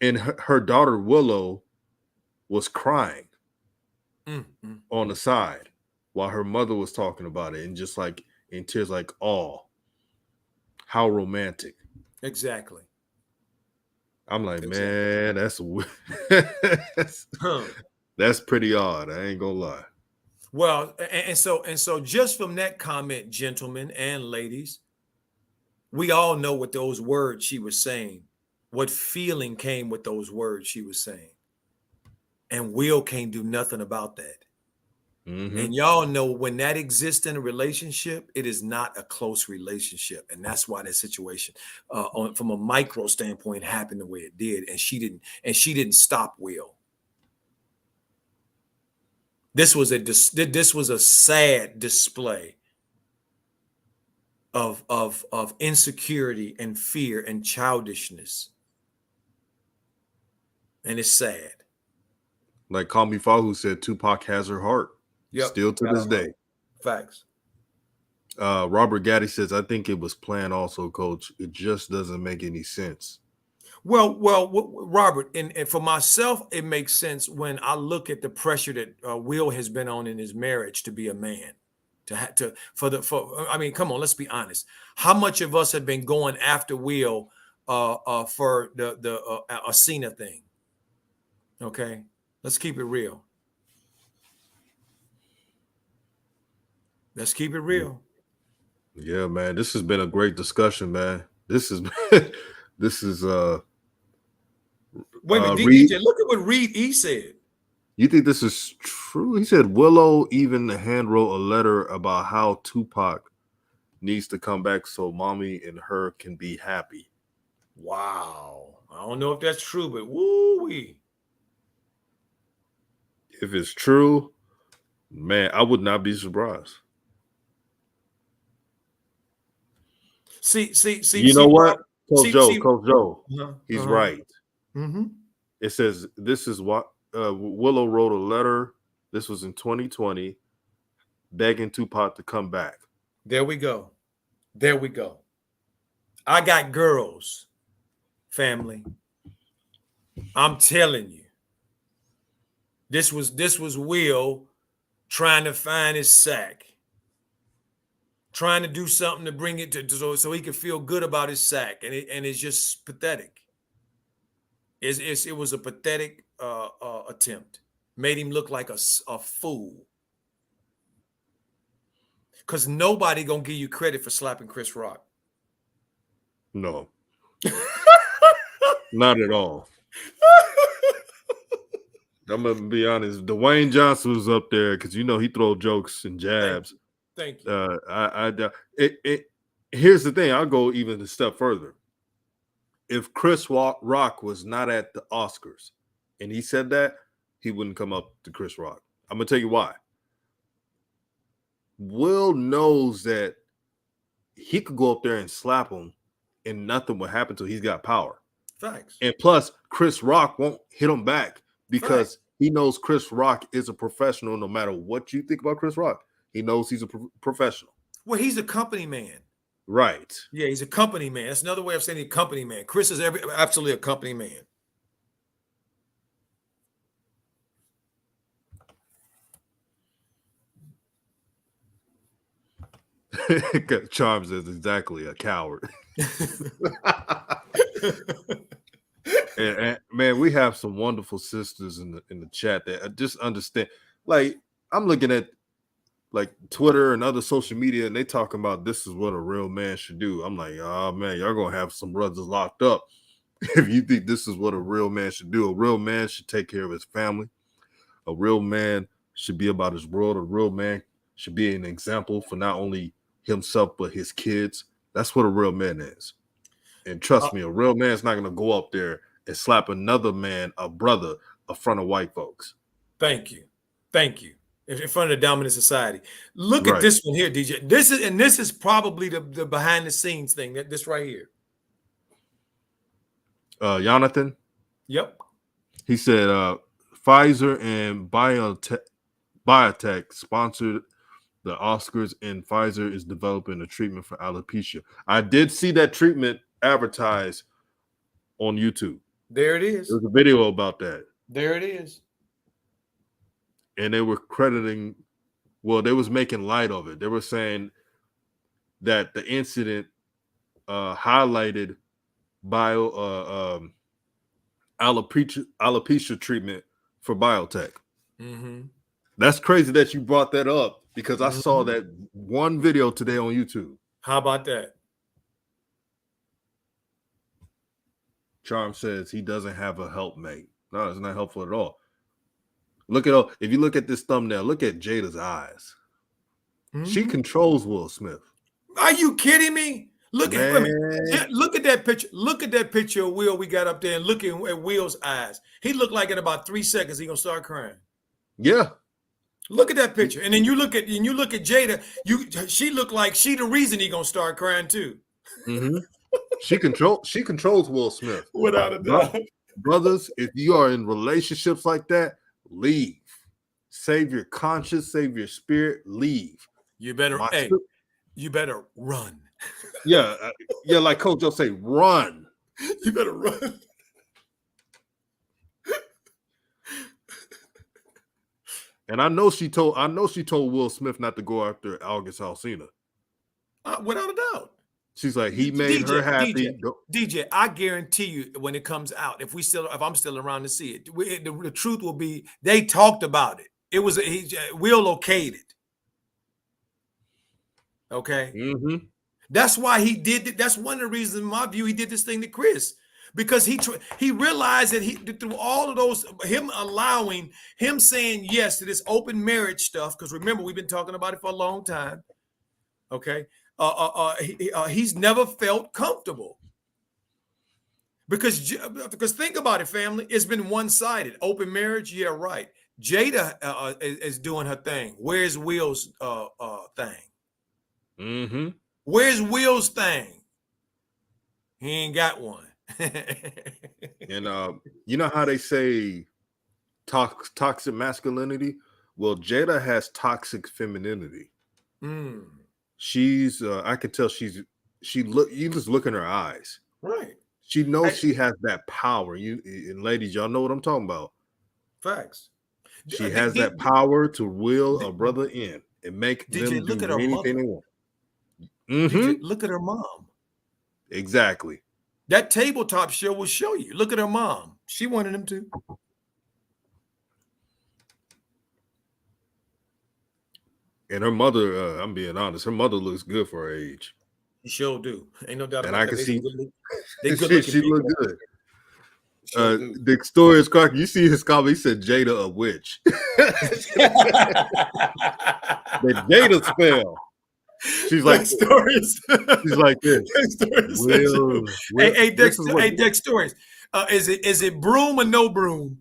And her daughter Willow was crying on the side while her mother was talking about it, and just like in tears, like, oh, how romantic. Exactly. I'm like, man, that's that's pretty odd. I ain't gonna lie. Well, and so just from that comment, gentlemen and ladies, we all know what those words she was saying, what feeling came with those words she was saying. and Will can't do nothing about that. Mm-hmm. And y'all know when that exists in a relationship, it is not a close relationship, and that's why that situation, from a micro standpoint, happened the way it did. And she didn't stop Will. This was a sad display of insecurity and fear and childishness, and it's sad. Like Kami Fahu said, Tupac has her heart. Yep, Still to got this a heart. day. Facts. Robert Gaddy says, I think it was planned also, coach. It just doesn't make any sense. Well, Robert, and for myself, it makes sense when I look at the pressure that Will has been on in his marriage to be a man, I mean, come on, let's be honest. How much of us have been going after Will for the Asina thing? Okay, let's keep it real. Let's keep it real. Yeah, man. This has been a great discussion, man. This is this is Wait a minute, Reed. DJ, look at what Reed E said. You think this is true? He said Willow even hand wrote a letter about how Tupac needs to come back so mommy and her can be happy. Wow, I don't know if that's true, but woo-wee. If it's true, man, I would not be surprised. See, You know what? Rob, Coach Joe, Coach Joe, uh-huh, he's uh-huh. right. Mm-hmm. It says this is what Willow wrote a letter. This was in 2020, begging Tupac to come back. There we go. There we go. I got girls, family. I'm telling you, this was Will trying to find his sack, trying to do something to bring it so he could feel good about his sack, and it's just pathetic. It was a pathetic attempt. Made him look like a fool. Because nobody gonna give you credit for slapping Chris Rock. No, not at all. I'm gonna be honest. Dwayne Johnson was up there because he throw jokes and jabs. Thank you. Here's the thing. I'll go even a step further. If Chris Rock was not at the Oscars and he said that, he wouldn't come up to Chris Rock. I'm gonna tell you why. Will knows that he could go up there and slap him and nothing will happen till he's got power. Facts. And plus, Chris Rock won't hit him back because he knows Chris Rock is a professional no matter what you think about Chris Rock. He knows he's a professional. Well, he's a company man. Right. Yeah, he's a company man. That's another way of saying a company man. Chris is absolutely a company man. Charms is exactly a coward. and man, we have some wonderful sisters in the chat that just understand. Like, I'm looking at like Twitter and other social media, and they talking about this is what a real man should do. I'm like, oh man, y'all gonna have some brothers locked up if you think this is what a real man should do. A real man should take care of his family. A real man should be about his world. A real man should be an example for not only himself but his kids. That's what a real man is. And trust me, a real man's not gonna go up there and slap another man, a brother, in front of white folks. Thank you. In front of the dominant society. Look Right. at this one here, DJ. This is probably the behind the scenes thing. This right here. Jonathan. Yep. He said Pfizer and Biotech sponsored the Oscars, and Pfizer is developing a treatment for alopecia. I did see that treatment advertised on YouTube. There it is. There's a video about that. There it is. And they were crediting, well, they was making light of it. They were saying that the incident highlighted alopecia treatment for biotech. Mm-hmm. That's crazy that you brought that up because I saw that one video today on YouTube. How about that? Charm says he doesn't have a helpmate. No, it's not helpful at all. Look at if you look at this thumbnail, look at Jada's eyes. She Mhm. controls Will Smith. Are you kidding me? Look at wait a minute. Man. Look at that picture. Look at that picture of Will we got up there and looking at Will's eyes. He looked like in about 3 seconds he gonna start crying. Yeah. Look at that picture. And then you look at Jada, she looked like she the reason he gonna start crying too. Mm-hmm. She controls Will Smith. Without a doubt. Brothers, if you are in relationships like that, leave. Save your conscience, save your spirit, leave. You better you better run. Yeah, like Coach Joe say, run. You better run. And I know she told Will Smith not to go after August Alsina. Without a doubt. She's like, he made her happy. DJ, I guarantee you, when it comes out, if I'm still around to see it, the truth will be they talked about it. It was Will okayed it. Okay, that's why he did it. That's one of the reasons, in my view, he did this thing to Chris, because he realized that through all of those, him saying yes to this open marriage stuff. Because remember, we've been talking about it for a long time. Okay, he's never felt comfortable. Because think about it, family. It's been one-sided. Open marriage, yeah, right. Jada is doing her thing. Where's Will's thing? Mm-hmm. Where's Will's thing? He ain't got one. And you know how they say toxic masculinity? Well, Jada has toxic femininity. She's I can tell you just look in her eyes. Right. She knows she has that power. And ladies, y'all know what I'm talking about. Facts. She has that power to will a brother in and make them do anything they want. DJ, look at her mom. Exactly. That tabletop show will show you. Look at her mom. She wanted him to. And her mother, I'm being honest, her mother looks good for her age. She sure do. Ain't no doubt and about I can that. see They good she look good. Sure the story is cracking. You see his comment, he said Jada a witch. The Jada spell. She's like stories. She's like this. Hey, Dex stories. Is it broom or no broom?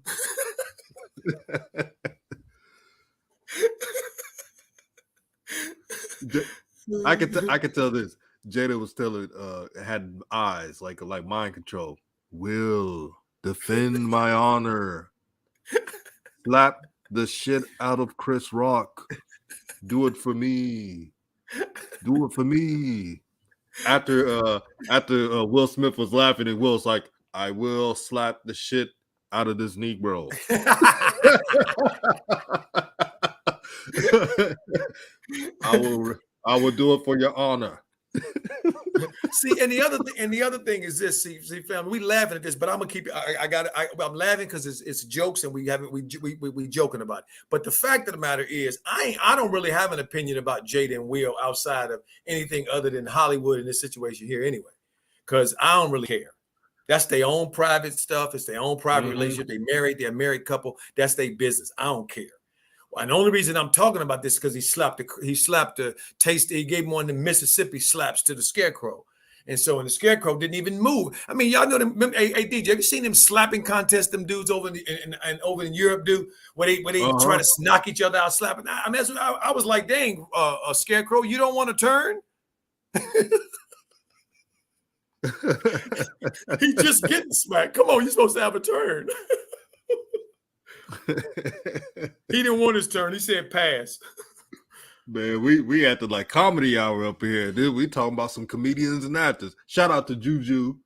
I could tell this. Jada was telling had eyes like mind control. Will defend my honor. Slap the shit out of Chris Rock. Do it for me. Do it for me. After Will Smith was laughing, and Will's like, I will slap the shit out of this Negro. I will do it for your honor. See, and the other thing is this. See, family, we laughing at this, but I'm gonna keep it. I'm laughing because it's jokes, and we joking about it. But the fact of the matter is, I don't really have an opinion about Jada and Will outside of anything other than Hollywood in this situation here, anyway. Because I don't really care. That's their own private stuff. It's their own private relationship. They're a married couple. That's their business. I don't care. And the only reason I'm talking about this is because he gave him one of the Mississippi slaps to the Scarecrow. And so, and the Scarecrow didn't even move. I mean, y'all know them. Hey, DJ, have you seen them slapping contests? Them dudes over in Europe do where they try to knock each other out slapping. I mean, I was like, dang, a Scarecrow, you don't want to turn? He just getting smacked. Come on, you're supposed to have a turn. He didn't want his turn. He said pass. Man, we acted like comedy hour up here, dude. We talking about some comedians and actors. Shout out to Juju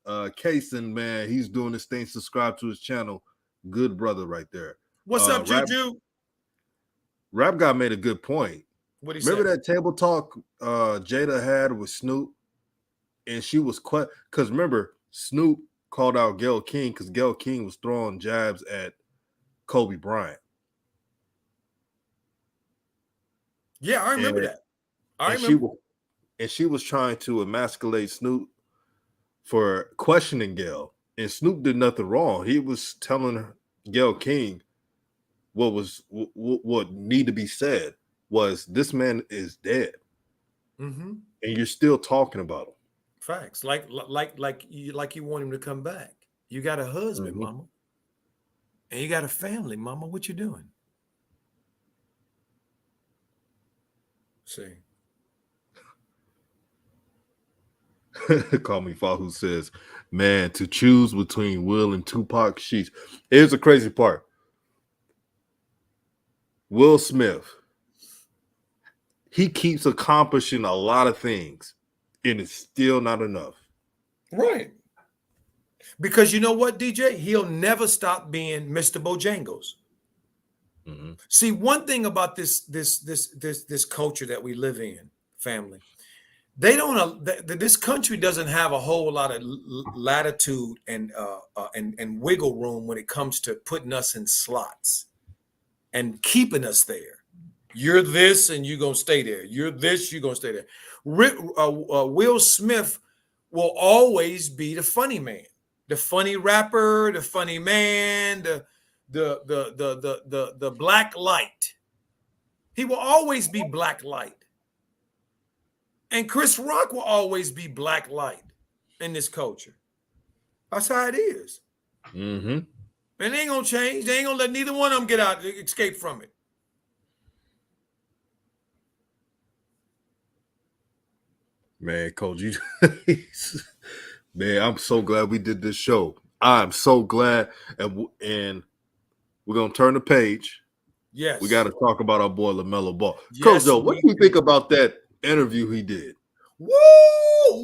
Kaysen, man. He's doing this thing. Subscribe to his channel. Good brother right there. What's up, Juju? Rap Guy made a good point. What he Remember that table talk Jada had with Snoop? And she was because remember, Snoop called out Gayle King because Gayle King was throwing jabs at Kobe Bryant. Yeah, I remember that. She was trying to emasculate Snoop for questioning Gayle. And Snoop did nothing wrong. He was telling Gayle King what need to be said was this man is dead, Mm-hmm. and you're still talking about Facts. Like you want him to come back. You got a husband, him. mama, and you got a family, mama. What you doing? See. Call me Fa, who says, man, to choose between Will and Tupac sheets. Here's the crazy part. Will Smith, he keeps accomplishing a lot of things, and it's still not enough. Right. Because you know what, DJ? He'll never stop being Mr. Bojangles. Mm-hmm. See, one thing about this culture that we live in, family, they don't. This country doesn't have a whole lot of latitude and wiggle room when it comes to putting us in slots and keeping us there. You're this, and you're gonna stay there. You're this, you're gonna stay there. Will Smith will always be the funny man, the funny rapper, the funny man, the black light. He will always be black light. And Chris Rock will always be black light in this culture. That's how it is. Mm-hmm. And they ain't gonna change. They ain't gonna let neither one of them escape from it. Man, Coach, you man, I'm so glad we did this show. I'm so glad, and we're gonna turn the page. Yes. We got to talk about our boy Lamelo Ball. Yes, Coach, though, what do you think about that interview he did? Woo!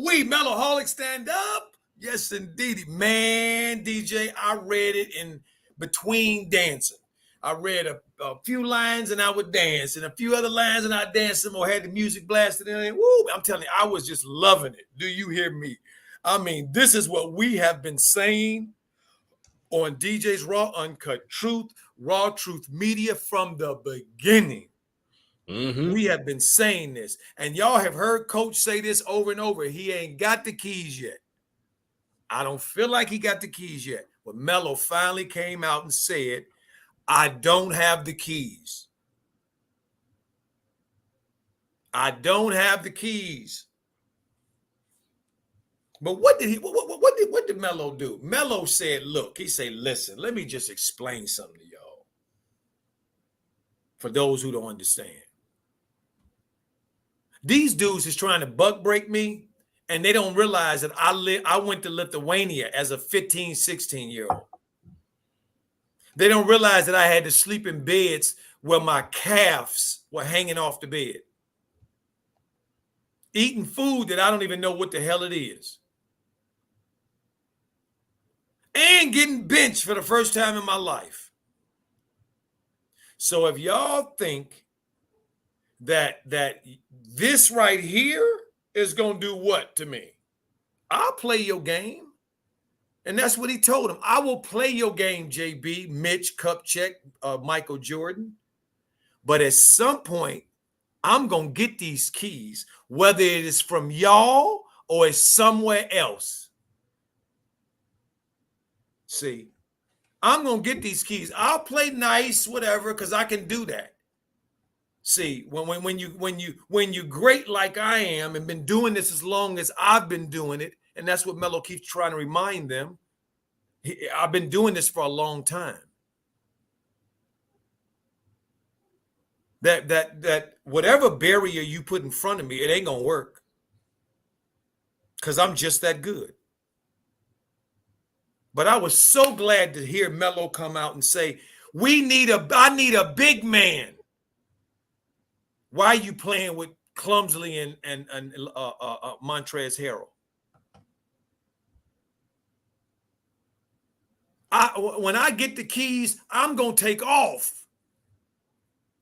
We Mellowholic stand up. Yes, indeed. Man, DJ, I read it in between dancing. I read a few lines and I would dance, and a few other lines and I danced some or had the music blasted in it. Woo! I'm telling you, I was just loving it. Do you hear me? I mean, this is what we have been saying on DJ's Raw Uncut Truth, Raw Truth Media from the beginning. Mm-hmm. We have been saying this, and y'all have heard Coach say this over and over. He ain't got the keys yet. I don't feel like he got the keys yet. But Melo finally came out and said, I don't have the keys. I don't have the keys. But what did Melo do? Melo said, look, he said, listen, let me just explain something to y'all. For those who don't understand. These dudes is trying to buck break me, and they don't realize that I went to Lithuania as a 15, 16-year-old. They don't realize that I had to sleep in beds where my calves were hanging off the bed. Eating food that I don't even know what the hell it is. And getting benched for the first time in my life. So if y'all think that this right here is going to do what to me? I'll play your game. And that's what he told him. I will play your game, JB, Mitch, Kupchak, Michael Jordan. But at some point, I'm going to get these keys, whether it is from y'all or it's somewhere else. See, I'm going to get these keys. I'll play nice, whatever, because I can do that. See, when you great like I am and been doing this as long as I've been doing it, and that's what Melo keeps trying to remind them. I've been doing this for a long time. That whatever barrier you put in front of me, it ain't gonna work. Because I'm just that good. But I was so glad to hear Melo come out and say, I need a big man. Why are you playing with Clumsily and Montrezl Harrell? When I get the keys, I'm going to take off.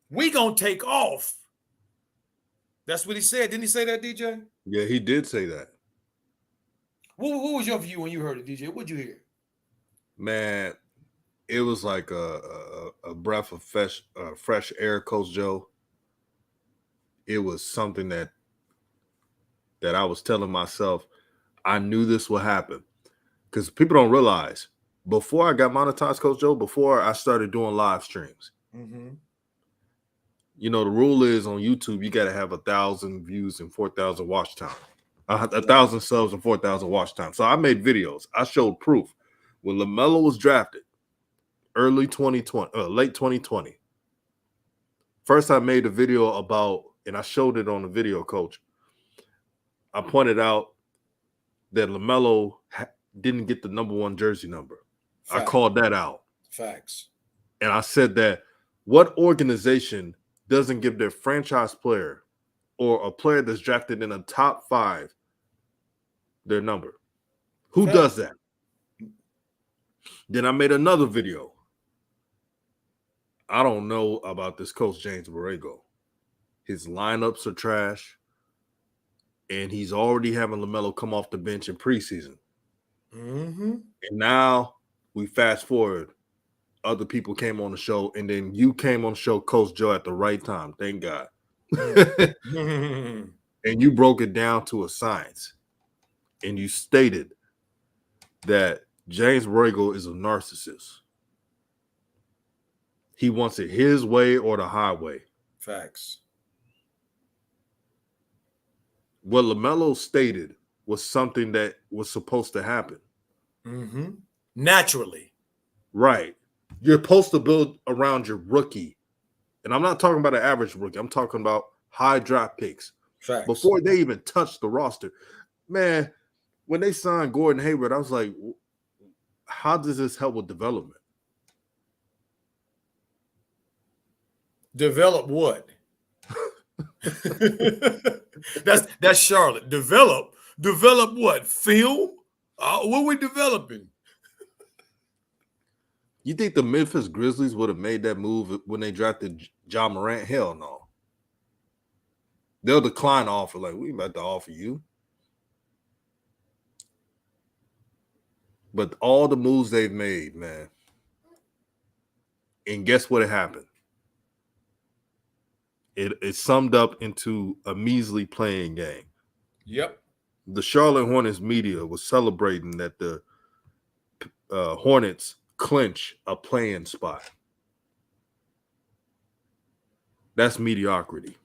We going to take off. That's what he said. Didn't he say that, DJ? Yeah, he did say that. What was your view when you heard it, DJ? What'd you hear? Man, it was like a breath of fresh air, Coach Joe. It was something that I was telling myself, I knew this would happen. Because people don't realize, before I got monetized, Coach Joe, before I started doing live streams, Mm-hmm. You know, the rule is on YouTube, you got to have 1,000 views and 4,000 watch time, 1,000 subs and 4,000 watch time. So I made videos. I showed proof. When LaMelo was drafted, early 2020, late 2020, first I made a video about, and I showed it on the video, coach. I pointed out that LaMelo didn't get the number 1 jersey number. I called that out. Facts. And I said that what organization doesn't give their franchise player or a player that's drafted in the top 5 their number? Who does that? Then I made another video. I don't know about this coach, James Borrego. His lineups are trash. And he's already having LaMelo come off the bench in preseason. Mm-hmm. And now we fast forward. Other people came on the show, and then you came on the show, Coach Joe, at the right time. Thank God. Mm-hmm. And you broke it down to a science. And you stated that James Borrego is a narcissist. He wants it his way or the highway. Facts. What LaMelo stated was something that was supposed to happen. Mm-hmm. Naturally. Right. You're supposed to build around your rookie. And I'm not talking about an average rookie. I'm talking about high draft picks. Facts. Before they even touch the roster. Man, when they signed Gordon Hayward, I was like, how does this help with development? Develop what? That's Charlotte. Develop what? Film? What we developing? You think the Memphis Grizzlies would have made that move when they drafted John Morant? Hell no. They'll decline the offer. Like, we about to offer you. But all the moves they've made, man. And guess what happened? It summed up into a measly playing game. Yep. The Charlotte Hornets media was celebrating that the Hornets clinch a playing spot. That's mediocrity.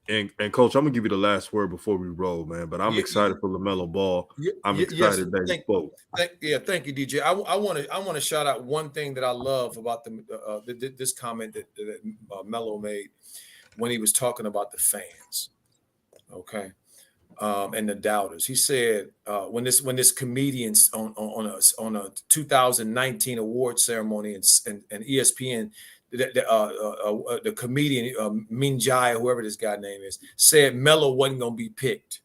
And Coach, I'm gonna give you the last word before we roll, man. But I'm excited for Lamelo Ball. I'm excited that he spoke. Thank you, DJ. I want to shout out one thing that I love about this comment that Melo made when he was talking about the fans, okay, and the doubters. He said when this comedian on a 2019 award ceremony and ESPN. The comedian Minjai, whoever this guy name is, said Melo wasn't gonna be picked,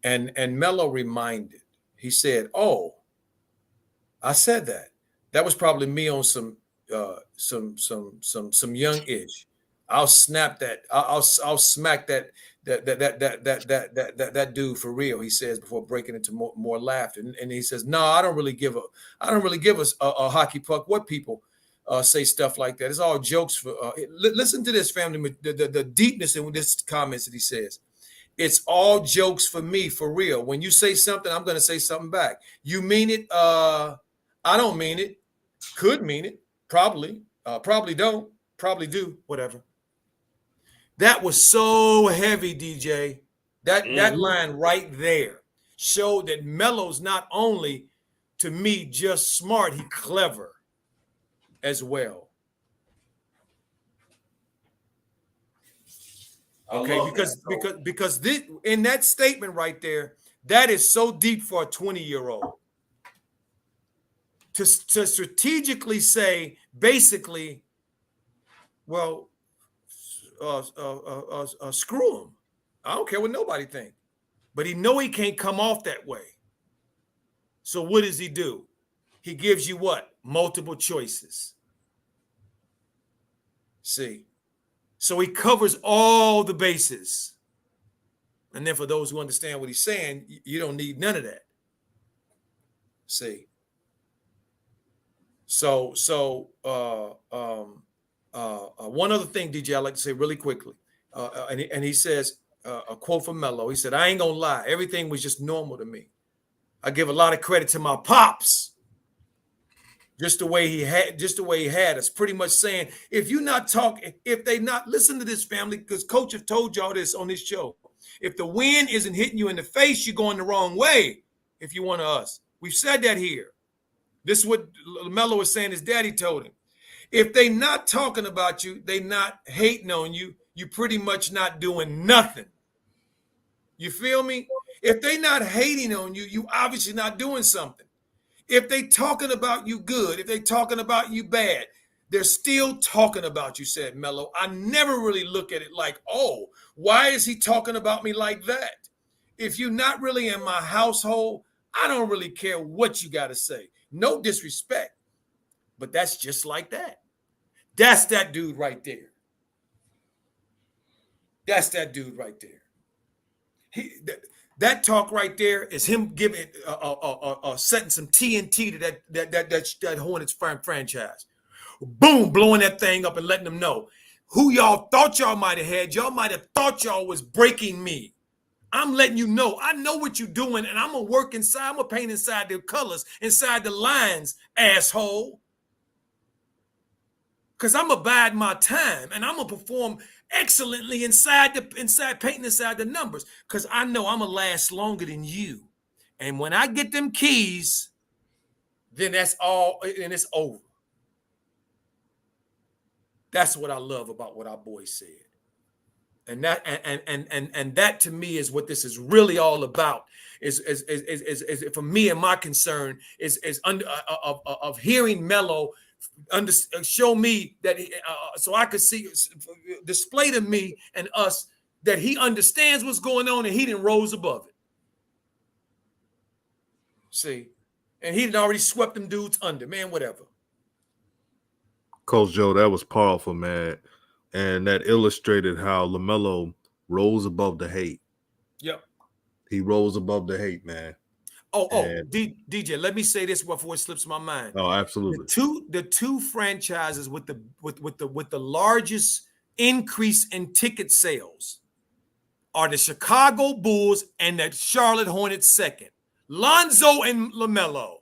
and Melo reminded. He said, "Oh, I said that. That was probably me on some young ish. I'll snap that. I'll smack that dude for real." He says before breaking into more laughter, and he says, "No, I don't really give us a hockey puck. What people." Say stuff like that. It's all jokes. For listen to this, family. The deepness in this comments that he says. It's all jokes for me, for real. When you say something, I'm going to say something back. You mean it? I don't mean it. Could mean it. Probably. Probably don't. Probably do. Whatever. That was so heavy, DJ. That line right there showed that Melo's not only, to me, just smart. He clever as well. Okay, because this, in that statement right there, that is so deep for a 20-year-old to strategically say, basically, well, screw him. I don't care what nobody think, but he know he can't come off that way. So what does he do? He gives you what? Multiple choices. See, so he covers all the bases. And then for those who understand what he's saying, you don't need none of that. See. So one other thing, DJ, I'd like to say really quickly. And he says, a quote from Melo. He said, "I ain't gonna lie, everything was just normal to me. I give a lot of credit to my pops. Just the way he had us, pretty much saying, if you're not talking, if they not listen to this family, because coach have told y'all this on this show. If the wind isn't hitting you in the face, you're going the wrong way. If you want us, we've said that here. This is what Lamelo was saying. His daddy told him. If they not talking about you, they not hating on you. You pretty much not doing nothing. You feel me? If they not hating on you, you obviously not doing something. If they talking about you good, if they talking about you bad, they're still talking about you, said Melo. I never really look at it like, oh, why is he talking about me like that? If you're not really in my household, I don't really care what you got to say. No disrespect, but that's just like that. That's that dude right there. That's that dude right there. That talk right there is him giving setting some TNT to that Hornets franchise. Boom, blowing that thing up and letting them know who y'all thought y'all might have had. Y'all might have thought y'all was breaking me. I'm letting you know. I know what you're doing, and I'm gonna work inside. I'm gonna paint inside the colors, inside the lines, asshole. Because I'm gonna bide my time, and I'm gonna perform excellently inside painting inside the numbers. Because I know I'm gonna last longer than you. And when I get them keys, then that's all, and it's over. That's what I love about what our boy said. And that to me is what this is really all about. Is for me and my concern is of hearing Melo show me that so I could see, display to me and us that he understands what's going on and he didn't rose above it. See, and he did already swept them dudes under, man. Whatever. Coach Joe, that was powerful, man. And that illustrated how Lamelo rose above the hate. Yep. He rose above the hate, man. DJ, let me say this before it slips my mind. Oh, absolutely. The two franchises with the largest increase in ticket sales are the Chicago Bulls and the Charlotte Hornets second. Lonzo and Lamelo.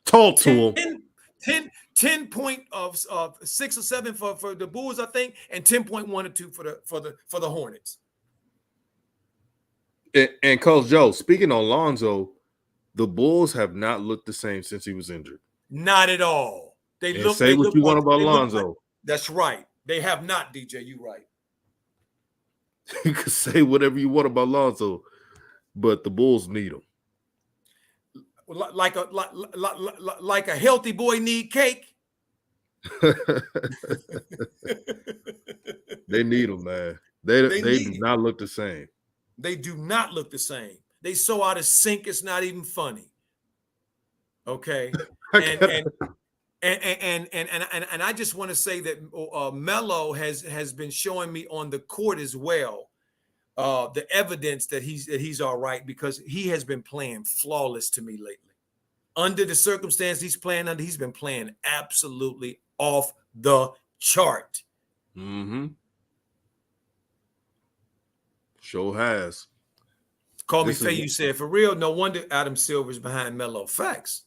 Talk to him. 10.6 or 7 for the Bulls, I think, and 10.1 or 2 for the Hornets. And Coach Joe, speaking on Lonzo, the Bulls have not looked the same since he was injured. Not at all. Say what you want about Lonzo. That's right. They have not, DJ. You right. You can say whatever you want about Lonzo, but the Bulls need him. Like a healthy boy need cake. They need him, man. They do not look the same. They do not look the same. They so out of sync, it's not even funny. Okay. And I just want to say that Melo has been showing me on the court as well the evidence that he's all right, because he has been playing flawless to me lately. Under the circumstance he's playing under, he's been playing absolutely off the chart. Mm-hmm. Sure has. Call me Faye, you said, for real, no wonder Adam Silver's behind Melo. Facts.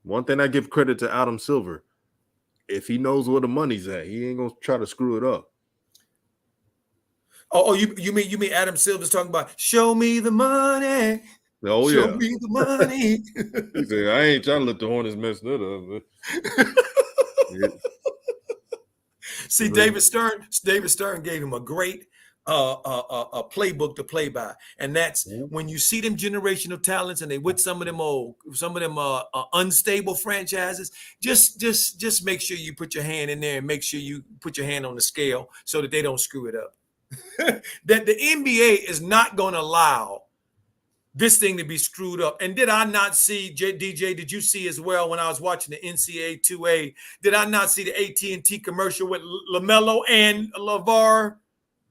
One thing I give credit to Adam Silver, if he knows where the money's at, he ain't gonna try to screw it up. Oh, you mean Adam Silver's talking about show me the money? Oh, show yeah. me the money. He said, I ain't trying to let the Hornets mess that up. Yeah. See, David Stern gave him a great a playbook to play by, and that's when you see them generational talents and they with some of them unstable franchises, just make sure you put your hand in there and make sure you put your hand on the scale so that they don't screw it up. That the NBA is not going to allow this thing to be screwed up. And did I not see, DJ, did you see as well when I was watching the NCAA 2A, did I not see the AT&T commercial with LaMelo and LeVar?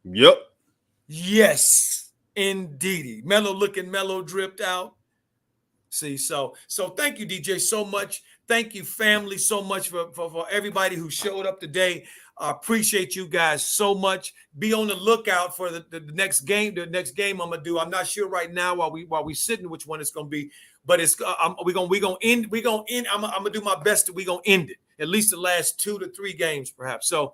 Yep. Yes, indeedy. Melo dripped out. See, so thank you, DJ, so much. Thank you, family, so much for everybody who showed up today. I appreciate you guys so much. Be on the lookout for the next game. The next game I'm gonna do. I'm not sure right now while we sitting which one it's gonna be, but it's we're gonna end. I'm gonna do my best. We're gonna end it at least the last 2 to 3 games perhaps. So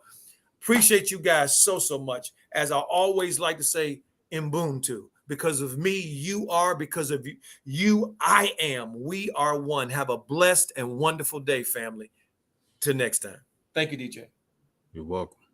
appreciate you guys so much. As I always like to say, Ubuntu. Because of me, you are. Because of you, I am. We are one. Have a blessed and wonderful day, family. Till next time. Thank you, DJ. You're welcome.